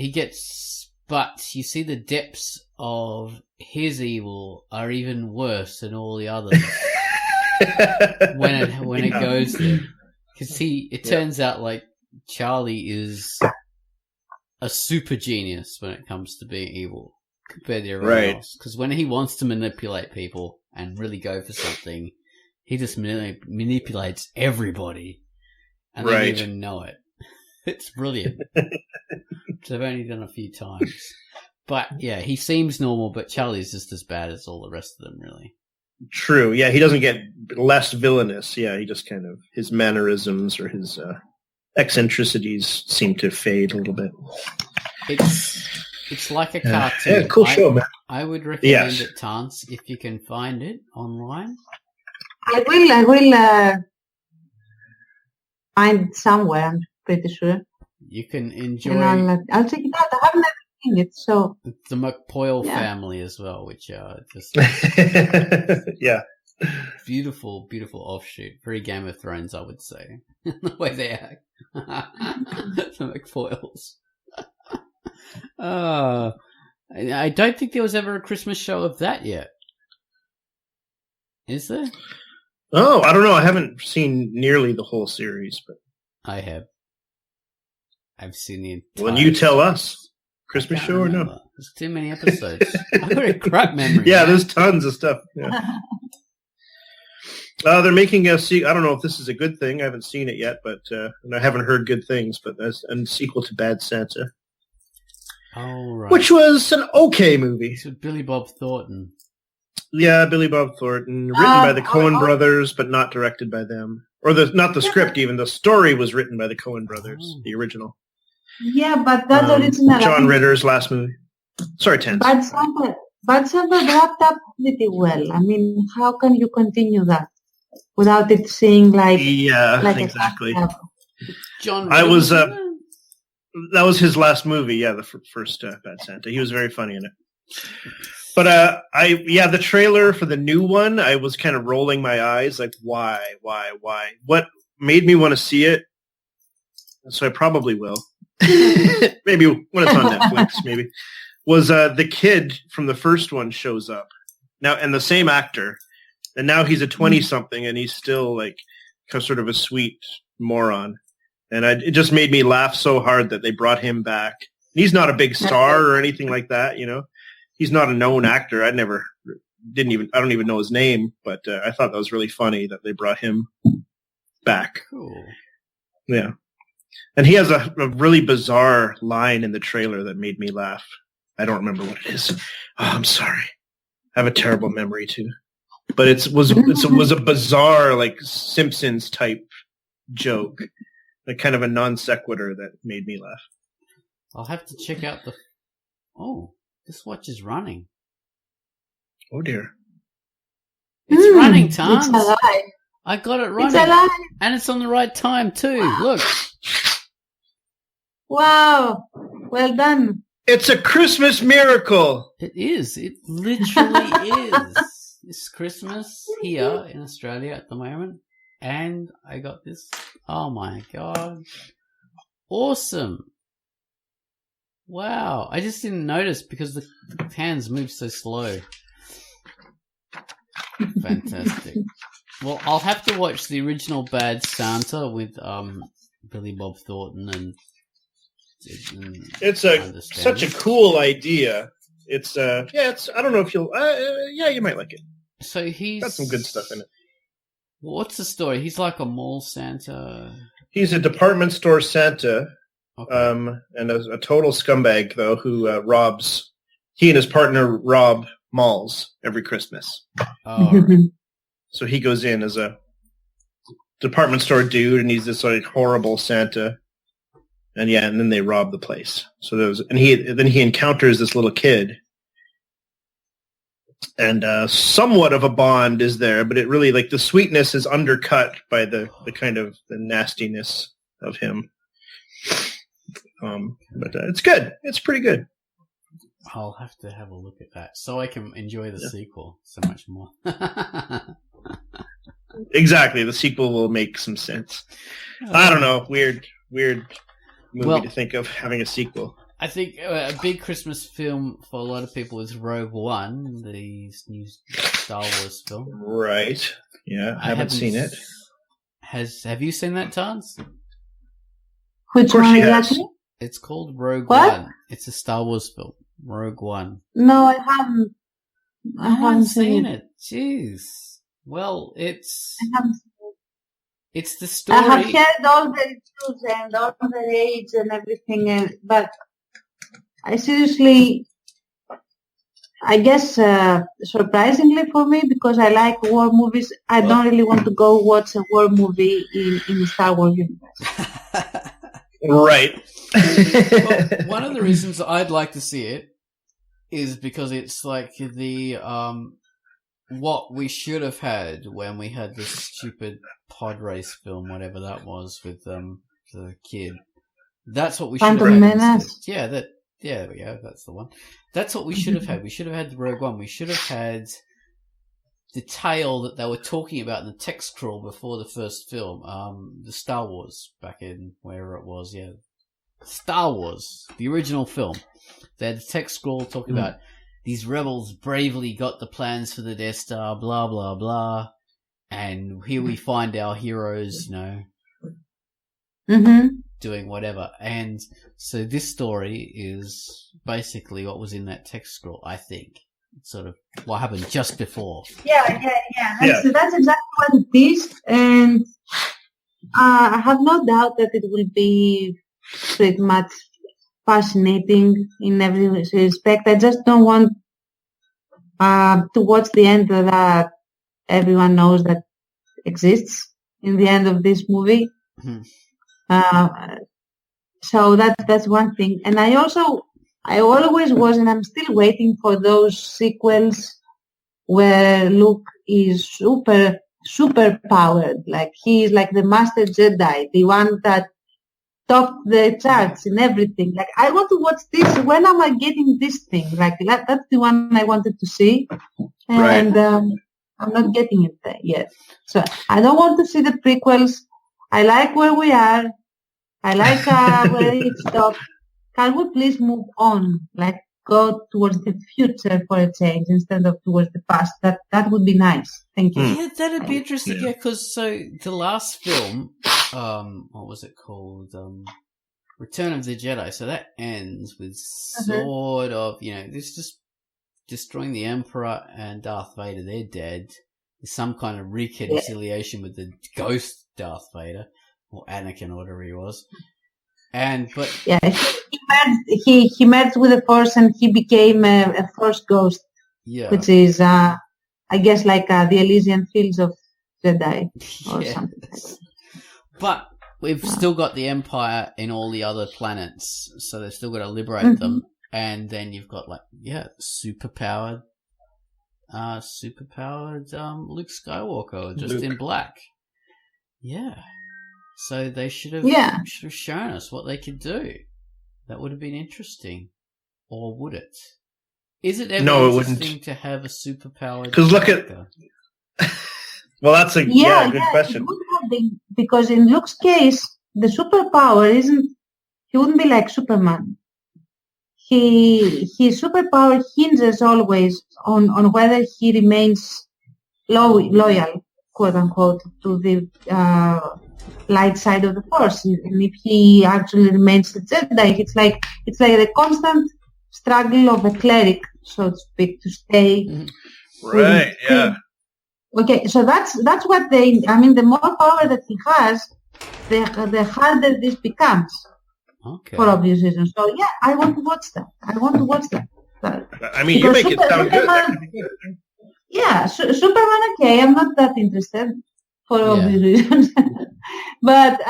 But you see the depths of his evil are even worse than all the others when it goes there. Because it turns out like Charlie is a super genius when it comes to being evil compared to everyone else. Because when he wants to manipulate people and really go for something, he just manipulates everybody and they don't even know it. It's brilliant. I've only done a few times. But yeah, he seems normal, but Charlie's just as bad as all the rest of them, really. True. Yeah, he doesn't get less villainous. Yeah, he just kind of, his mannerisms or his eccentricities seem to fade a little bit. It's like a cartoon. Yeah, cool show, man. I would recommend it, Tance, if you can find it online. I will find it somewhere, I'm pretty sure. You can enjoy... I'll check it out. I haven't ever seen it, so... The McPoyle family as well, which are just... yeah. Beautiful, beautiful offshoot. Very Game of Thrones, I would say. The way they act. The McPoyles. I don't think there was ever a Christmas show of that yet. Is there? Oh, I don't know. I haven't seen nearly the whole series, but I have. I've seen the entire... Well, then you tell us. Christmas show or no? There's too many episodes. I've got a crap memory. Yeah, there's tons of stuff. Yeah. They're making a I don't know if this is a good thing. I haven't seen it yet, but and I haven't heard good things. But as a sequel to Bad Santa, which was an okay movie. It's with Billy Bob Thornton. Yeah, Billy Bob Thornton, written by the Coen brothers, but not directed by them, or not the script. Even the story was written by the Coen brothers, the original. Yeah, but that original John Ritter's last movie. Sorry, Tense. Bad Santa wrapped up pretty well. I mean, how can you continue that without it seeing like exactly. John Ritter was that was his last movie. Yeah, the first Bad Santa. He was very funny in it. But the trailer for the new one, I was kind of rolling my eyes, like, why? What made me want to see it? So I probably will. Maybe when it's on Netflix, maybe. Was the kid from the first one shows up now, and the same actor, and now he's a 20-something, and he's still like sort of a sweet moron, and it just made me laugh so hard that they brought him back. He's not a big star or anything like that, you know. He's not a known actor. I don't even know his name, but I thought that was really funny that they brought him back. Cool. Yeah. And he has a really bizarre line in the trailer that made me laugh. I don't remember what it is. Oh, I'm sorry. I have a terrible memory too. But it was a bizarre, like, Simpsons type joke. Like kind of a non sequitur that made me laugh. I'll have to check out this watch is running. Oh dear. It's running, Tans. It's alive. I got it running. It's alive. And it's on the right time too. Look. Wow. Well done. It's a Christmas miracle. It is. It literally is. It's Christmas here in Australia at the moment. And I got this. Oh my God. Awesome. Wow. I just didn't notice because the hands move so slow. Fantastic. Well, I'll have to watch the original Bad Santa with Billy Bob Thornton and it's such a cool idea. It's I don't know if you'll you might like it. So he's got some good stuff in it. What's the story? He's like a mall Santa. He's a department store Santa, Okay. and a total scumbag, though, who robs... He and his partner rob malls every Christmas. Oh, right. So he goes in as a department store dude, and he's this like horrible Santa. And and then they rob the place. So then he encounters this little kid. And somewhat of a bond is there, but it really, like, the sweetness is undercut by the kind of the nastiness of him. But it's good. It's pretty good. I'll have to have a look at that so I can enjoy the sequel so much more. Exactly. The sequel will make some sense. I don't know. Weird movie to think of having a sequel. I think a big Christmas film for a lot of people is Rogue One, the new Star Wars film. Right. Yeah, I haven't seen it. Have you seen that, Tans? Which one exactly? It's called Rogue What? One. It's a Star Wars film. Rogue One. No, I haven't. I haven't seen it. Jeez. Well, it's the story. I have heard all the reviews and all the rage and everything, but I seriously, I guess, surprisingly for me, because I like war movies, I don't really want to go watch a war movie in the Star Wars universe. Right. Well, one of the reasons I'd like to see it is because it's like the what we should have had when we had this stupid pod race film, whatever that was, with the kid. That's what we should have had. Yeah, there we go. That's the one. That's what we should have had. We should have had the Rogue One. We should have had the tale that they were talking about in the text scroll before the first film, the Star Wars, back in wherever it was, yeah. Star Wars, the original film. They had the text scroll talking about these rebels bravely got the plans for the Death Star, blah, blah, blah. And here we find our heroes, doing whatever. And so this story is basically what was in that text scroll, I think. Sort of what happened just before. Yeah. That's exactly what it is. And I have no doubt that it will be pretty much fascinating in every respect. I just don't want to watch the end that everyone knows that exists in the end of this movie. So that's one thing. And I always was, and I'm still waiting for those sequels where Luke is super powered. Like he is like the Master Jedi, the one that topped the charts and everything. Like I want to watch this. When am I getting this thing? Like that's the one I wanted to see, and I'm not getting it yet. So I don't want to see the prequels. I like where we are. I like where it stopped. Can we please move on? Like go towards the future for a change instead of towards the past. That would be nice. Thank you. Yeah, that'd be interesting. Yeah, because so the last film, what was it called? Return of the Jedi. So that ends with sort of, this just destroying the Emperor and Darth Vader. They're dead. There's some kind of reconciliation with the ghost Darth Vader or Anakin or whatever he was. He merged with the Force and he became a Force ghost. Yeah. Which is, I guess, like the Elysian Fields of Jedi or something like that. But we've still got the Empire in all the other planets, so they've still got to liberate them. And then you've got superpowered Luke Skywalker just in black. Yeah. So they should have shown us what they could do. That would have been interesting. Or would it? Is it ever interesting to have a superpowered Because look at... Well, that's a good question. It would have been, because in Luke's case, the superpower isn't... He wouldn't be like Superman. His superpower hinges always on whether he remains loyal, quote unquote, to the light side of the Force, and if he actually remains the Jedi, it's like the constant struggle of a cleric, so to speak, to stay. Right. Yeah. Okay, so that's what they. I mean, the more power that he has, the harder this becomes. Okay. For obvious reasons. So yeah, I want to watch that. I mean, you make it sound good. Yeah, Superman. Okay, I'm not that interested for obvious reasons. But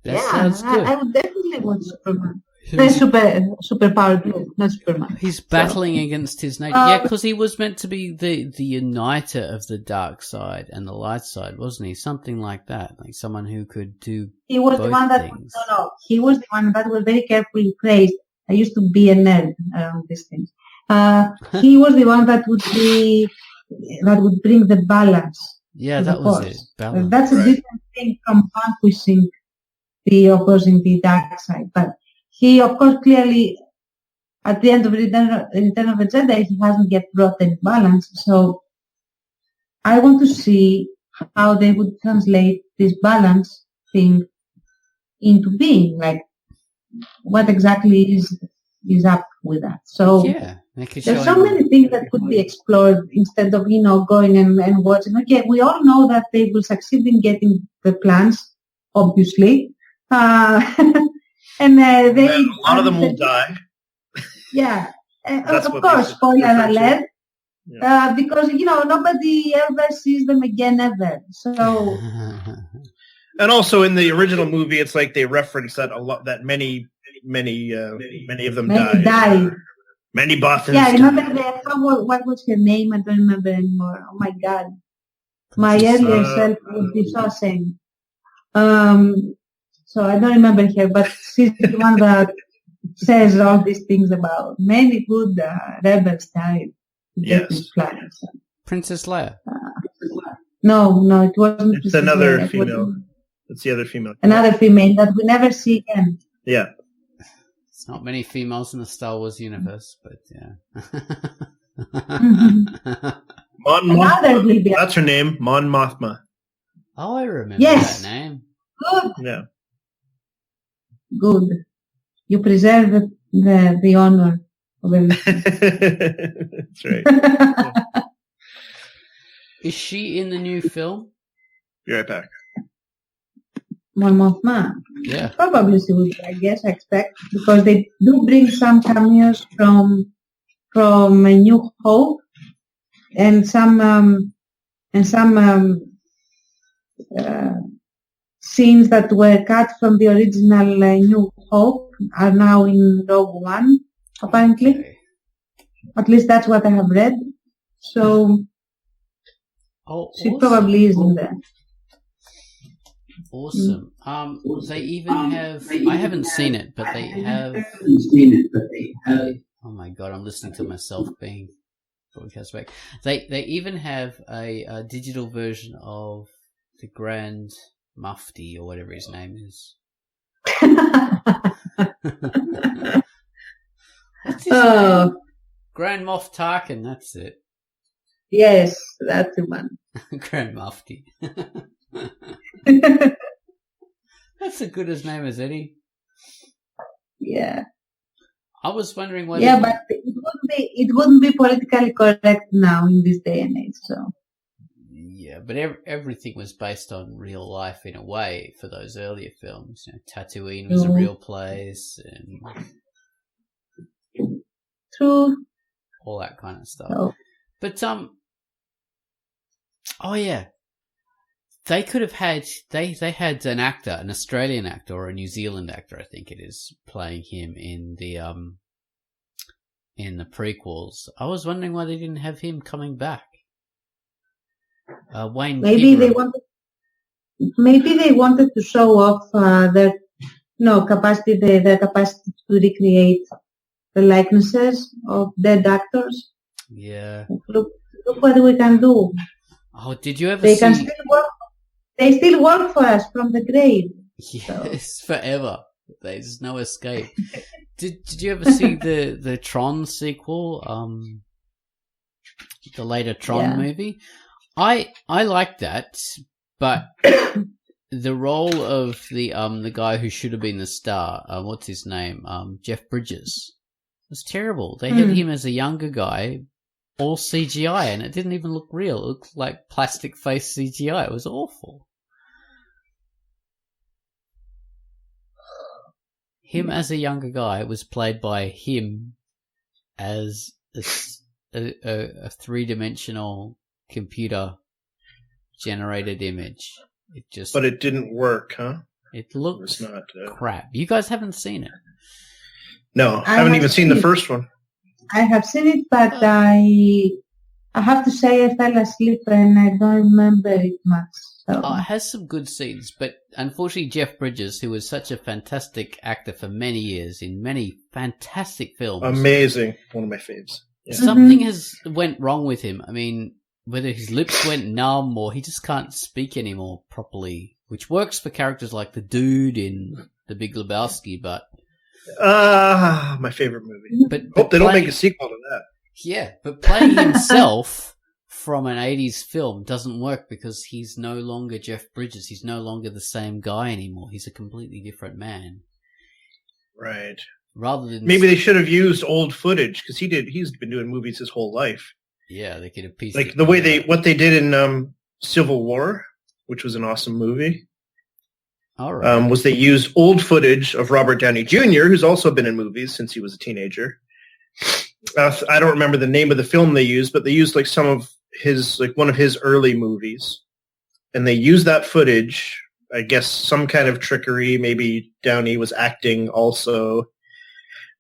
sounds good. I would definitely watch Superman. Superpowered blue, not Superman. He's battling against his nature. Because he was meant to be the uniter of the dark side and the light side, wasn't he? Something like that, like someone who could do. He was both the one that things. no. He was the one that was very carefully praised. I used to be a nerd around these things. He was the one that would bring the balance. Yeah, that was it. Balance. That's a different thing from vanquishing the opposing the dark side, but. He, of course, clearly, at the end of Return of the Jedi, he hasn't yet brought any balance. So I want to see how they would translate this balance thing into being. Like, what exactly is up with that? So there's so many things that could be explored instead of, going and watching. Okay, we all know that they will succeed in getting the plans, obviously. And a lot of them will die. Yeah, of course, spoiler alert. Yeah. Because nobody ever sees them again ever. So, and also in the original movie, it's like they reference that a lot. That many of them died. Many Bothans. Yeah, I remember what was her name? I don't remember anymore. Oh my God, my earlier self would be so ashamed. So I don't remember her, but she's the one that says all these things about many good rebels died to get these plans. Princess Leia. No, it wasn't. It's another female. It's the other female. Another female that we never see again. Yeah. It's not many females in the Star Wars universe, but yeah. Mon Mothma. That's her name, Mon Mothma. Oh, I remember that name. Good. Yeah. Good. You preserve the honor of everything. That's right. Yeah. Is she in the new film? Be right back. Mon Mothma. Yeah. Probably she would, I guess, I expect, because they do bring some cameos from A New Hope and some scenes that were cut from the original New Hope are now in Rogue One, apparently. Okay. At least that's what I have read. So she probably is in there. Awesome. They even have. I haven't seen it, but they have. Oh my God! I'm listening to myself being broadcast back. They even have a digital version of the Grand Mufti or whatever his name is. What's his name? Grand Moff Tarkin, that's it. Yes, that's the one. Grand Mufti. That's as good a name as any. Yeah. I was wondering why. Yeah, but it wouldn't be politically correct now in this day and age. So. Yeah, but everything was based on real life in a way for those earlier films. Tatooine was a real place, and true, all that kind of stuff. Oh. But oh yeah, they could have had they had an actor, an Australian actor or a New Zealand actor, I think it is, playing him in the prequels. I was wondering why they didn't have him coming back. Wayne. Maybe they wanted to show off their capacity, their capacity to recreate the likenesses of dead actors. Yeah. Look what we can do. Oh, did you ever? They still work. They still work for us from the grave. Yes, so. Forever. There's no escape. Did you ever see the Tron sequel? The later Tron movie. I like that, but the role of the guy who should have been the star, what's his name? Jeff Bridges, was terrible. They had him as a younger guy, all CGI, and it didn't even look real. It looked like plastic face CGI. It was awful. Him as a younger guy was played by him as a three-dimensional computer-generated image. But it didn't work, huh? It looked crap. You guys haven't seen it? No, I haven't even seen the first one. I have seen it, but I have to say I fell asleep and I don't remember it much. So. It has some good scenes, but unfortunately Jeff Bridges, who was such a fantastic actor for many years in many fantastic films. Amazing. One of my faves. Yeah. Something has went wrong with him. I mean, whether his lips went numb or he just can't speak anymore properly, which works for characters like the dude in The Big Lebowski, but... my favorite movie. But hope they don't make a sequel to that. Yeah, but playing himself from an 80s film doesn't work because he's no longer Jeff Bridges. He's no longer the same guy anymore. He's a completely different man. Right. Rather than maybe they should have used old footage because he's been doing movies his whole life. Yeah, they could have pieced like the way what they did in Civil War, which was an awesome movie. All right. Was they used old footage of Robert Downey Jr., who's also been in movies since he was a teenager. I don't remember the name of the film they used, but they used like some of his, like one of his early movies, and they used that footage. I guess some kind of trickery. Maybe Downey was acting also,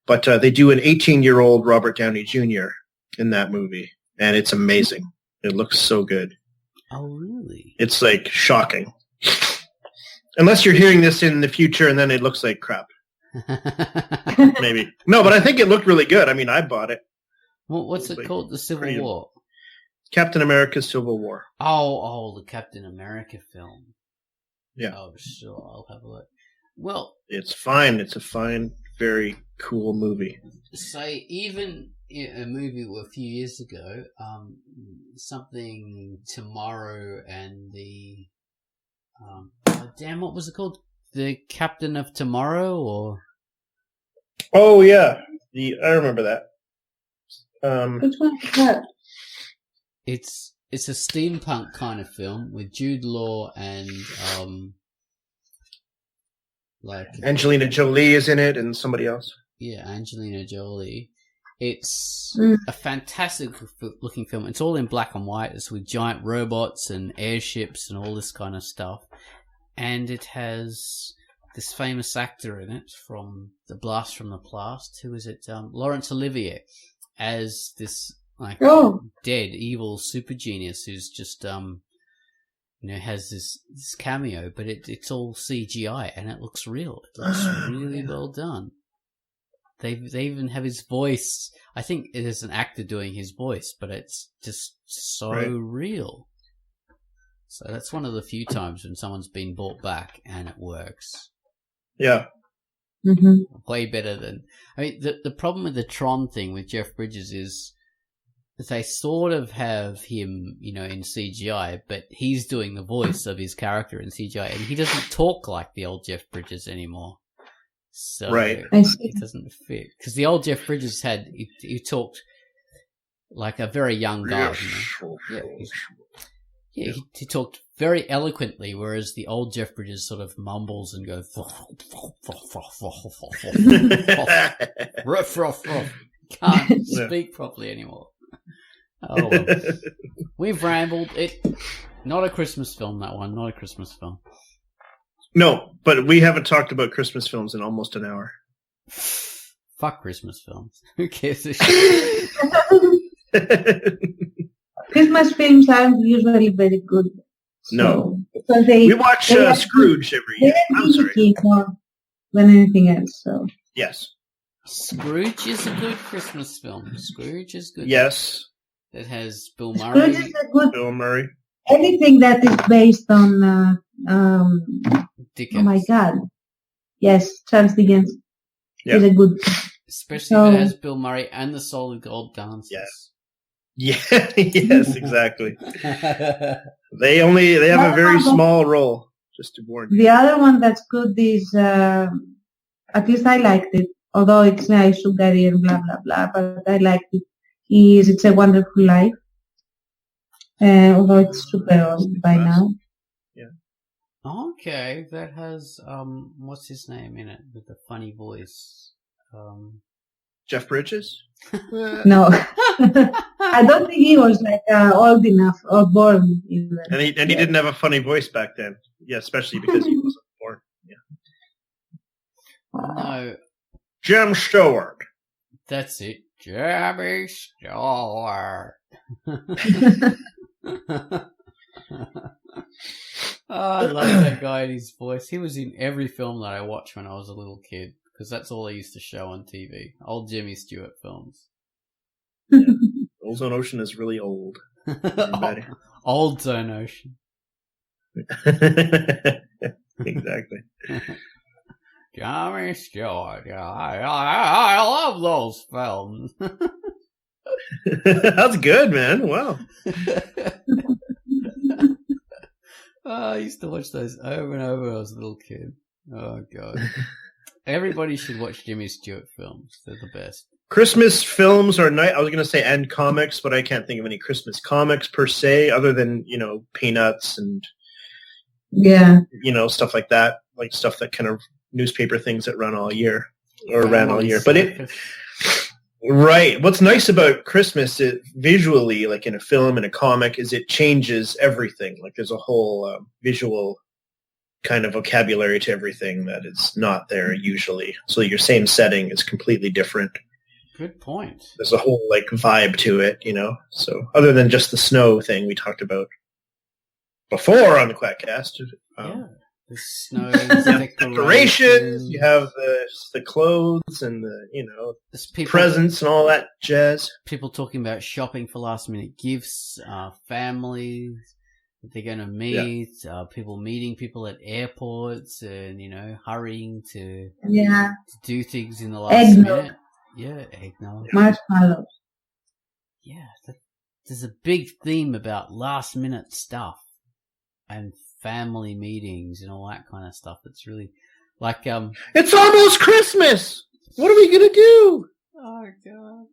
but they do an 18-year-old Robert Downey Jr. in that movie, and it's amazing. It looks so good. Oh, really? It's like shocking. Unless you're hearing this in the future and then it looks like crap. Maybe. No, but I think it looked really good. I mean, I bought it. Well, what's it called? The Civil War? Captain America's Civil War. Oh, the Captain America film. Yeah. Oh, sure. I'll have a look. Well... It's fine. It's a fine, very cool movie. Say, even a movie a few years ago, something Tomorrow and the... what was it called? The Captain of Tomorrow, or? Oh yeah, I remember that. Which one is that? It's a steampunk kind of film with Jude Law and like Angelina Jolie is in it, and somebody else. Yeah, Angelina Jolie. It's a fantastic looking film. It's all in black and white. It's with giant robots and airships and all this kind of stuff. And it has this famous actor in it from The Blast from the Past. Who is it? Laurence Olivier as this dead evil super genius who's just has this cameo, but it's all CGI and it looks real. It looks really well done. They even have his voice. I think it is an actor doing his voice, but it's just so real. So that's one of the few times when someone's been brought back and it works. Yeah. Mm-hmm. Way better than... I mean, the problem with the Tron thing with Jeff Bridges is they sort of have him, in CGI, but he's doing the voice of his character in CGI, and he doesn't talk like the old Jeff Bridges anymore. So it doesn't fit. Because the old Jeff Bridges he talked like a very young guy. He talked very eloquently, whereas the old Jeff Bridges sort of mumbles and goes can't speak properly anymore. Oh well. We've rambled. Not a Christmas film, that one. Not a Christmas film. No, but we haven't talked about Christmas films in almost an hour. Fuck Christmas films. Who cares? Christmas films aren't usually very good. No. We watch Scrooge every year. I'm sorry. More than anything else. So. Yes. Scrooge is a good Christmas film. Scrooge is good. Yes. It has Bill Murray. Scrooge is a good... Bill Murray. Anything that is based on... Dickens. Oh my God. Yes, Charles Dickens is a good... Especially if it has Bill Murray and the Solid Gold Dancers. Yes. Yeah, yes, exactly. They have a very small role, just to warn you. The other one that's good is, at least I liked it, although it's nice, sugary and blah, blah, blah, but I liked it. is It's a Wonderful Life. Although it's super old by now. Yeah. Okay, that has what's his name in it with the funny voice? Jeff Bridges? No, I don't think he was like old enough or born even. And he didn't have a funny voice back then. Yeah, especially because he wasn't born. Yeah. No, Jem Stewart. that's it, Jimmy Stewart. I love that guy and his voice. He was in every film that I watched when I was a little kid, because that's all I used to show on TV. Old Jimmy Stewart films. Yeah. Ozone Ocean is really old. Old Zone Ocean. Exactly. Jimmy Stewart. Yeah, I love those films. That's good, man. Wow. I used to watch those over and over when I was a little kid. Oh, God. Everybody should watch Jimmy Stewart films. They're the best. Christmas films are nice. I was going to say and comics, but I can't think of any Christmas comics per se, other than, Peanuts and, stuff like that. Like stuff that kind of newspaper things that run all year or ran all year. But right. What's nice about Christmas, visually, like in a film and a comic, is it changes everything. Like there's a whole visual kind of vocabulary to everything that is not there usually. So your same setting is completely different. Good point. There's a whole vibe to it, So other than just the snow thing we talked about before on the Quackcast. The snow, decorations. You have the clothes and the presents and all that jazz. People talking about shopping for last minute gifts, families that they're going to meet, people meeting people at airports and, hurrying to do things in the last minute. Yeah, eggnog. Marshmallows. Yeah, there's a big theme about last minute stuff and family meetings and all that kind of stuff. It's really like it's almost Christmas. What are we gonna do? Oh God!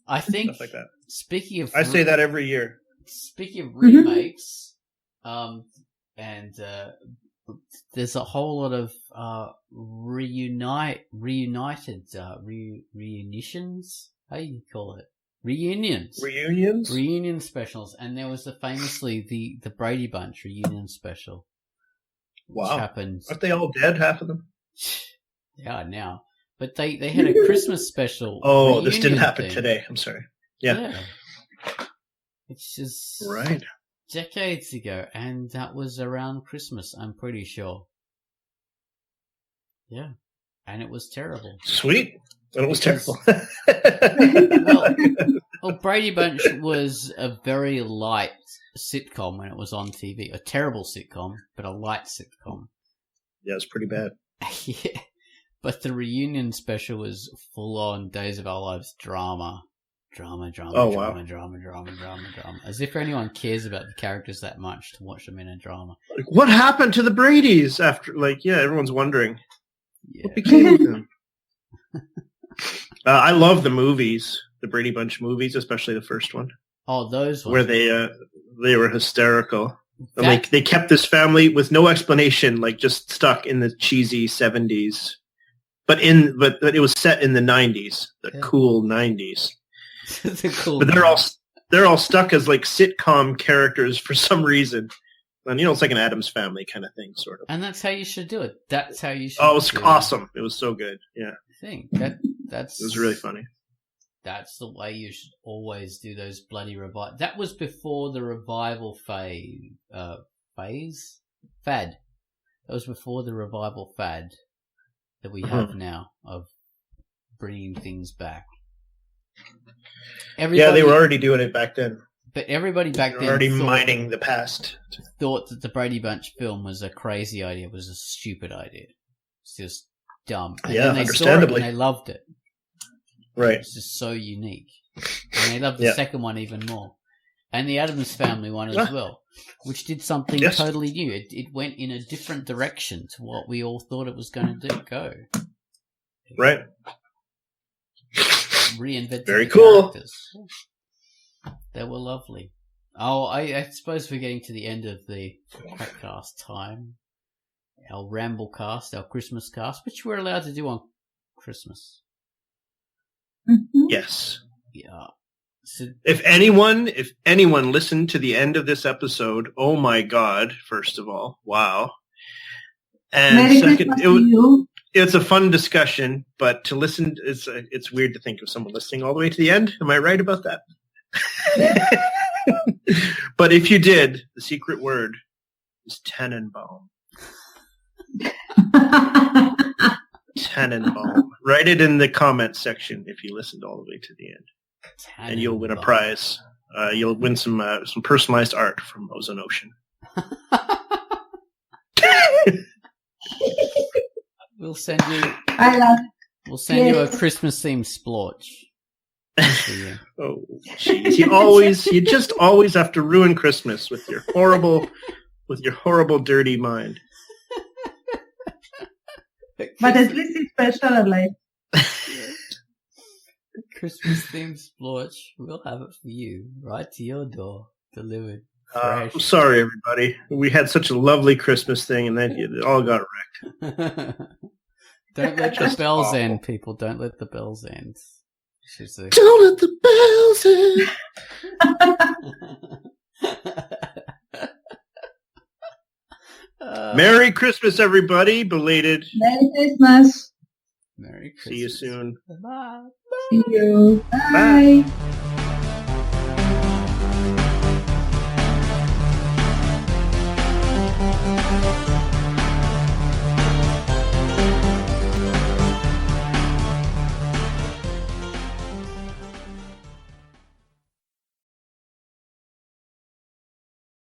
I think stuff like that. Speaking of, I say that every year. Speaking of remakes, and there's a whole lot of reunitions. How do you call it? Reunions. Reunion specials. And there was famously the Brady Bunch reunion special. Wow. Which happened. Aren't they all dead, half of them? They are now. But they had a Christmas special. Oh, this didn't happen today. I'm sorry. Yeah. It's just right. Decades ago, and that was around Christmas, I'm pretty sure. Yeah. And it was terrible. Sweet. And it was terrible. well, Brady Bunch was a very light sitcom when it was on TV. A terrible sitcom, but a light sitcom. Yeah, it's pretty bad. Yeah. But the reunion special was full-on Days of Our Lives drama. Drama. As if anyone cares about the characters that much to watch them in a drama. Like, what happened to the Bradys after, everyone's wondering. Yeah. What became of them? I love the movies, the Brady Bunch movies, especially the first one. Oh, those ones. Where they were hysterical. They kept this family with no explanation, just stuck in the cheesy 70s. But it was set in the 90s, cool 90s. But they're all stuck as sitcom characters for some reason. And it's like an Addams Family kind of thing, sort of. And that's how you should do it. That's how you should. Oh, it was awesome! It was so good. Yeah, I think that's. It was really funny. That's the way you should always do those bloody revival. That was before the revival fad. That was before the revival fad that we have now of bringing things back. They were already doing it back then. But everybody back then already mining the past. Thought that the Brady Bunch film was a crazy idea. It was a stupid idea. It's just dumb. And then they understandably. Saw it and they loved it. Right. It's just so unique. And they loved the second one even more. And the Addams Family one as well, which did something totally new. It went in a different direction to what we all thought it was going to go. Right. reinvented Very the cool. characters. They were lovely. Oh, I suppose we're getting to the end of the Quackcast time. Our Ramblecast, our Christmas cast, which we're allowed to do on Christmas. Mm-hmm. Yes. Yeah. So, If anyone listened to the end of this episode, oh my God! First of all, wow. And Merry second, Christmas to you. it's a fun discussion, but to listen, it's weird to think of someone listening all the way to the end. Am I right about that? But if you did, the secret word is Tannenbaum. Tannenbaum. Write it in the comments section if you listened all the way to the end. And you'll win a prize. You'll win some personalized art from Ozone Ocean. we'll send you. I love it. We'll send you a Christmas themed splotch. Oh, jeez! You just always have to ruin Christmas with your horrible, dirty mind. But at least it's special, like. Christmas themed splotch. We'll have it for you right to your door, delivered. Fresh. I'm sorry, everybody. We had such a lovely Christmas thing, and then it all got wrecked. Don't let the bells end, people. Don't let the bells end. Don't let the bells in. Merry Christmas, everybody. Belated. Merry Christmas. Merry Christmas. See you soon. Bye. See you. Bye. Bye.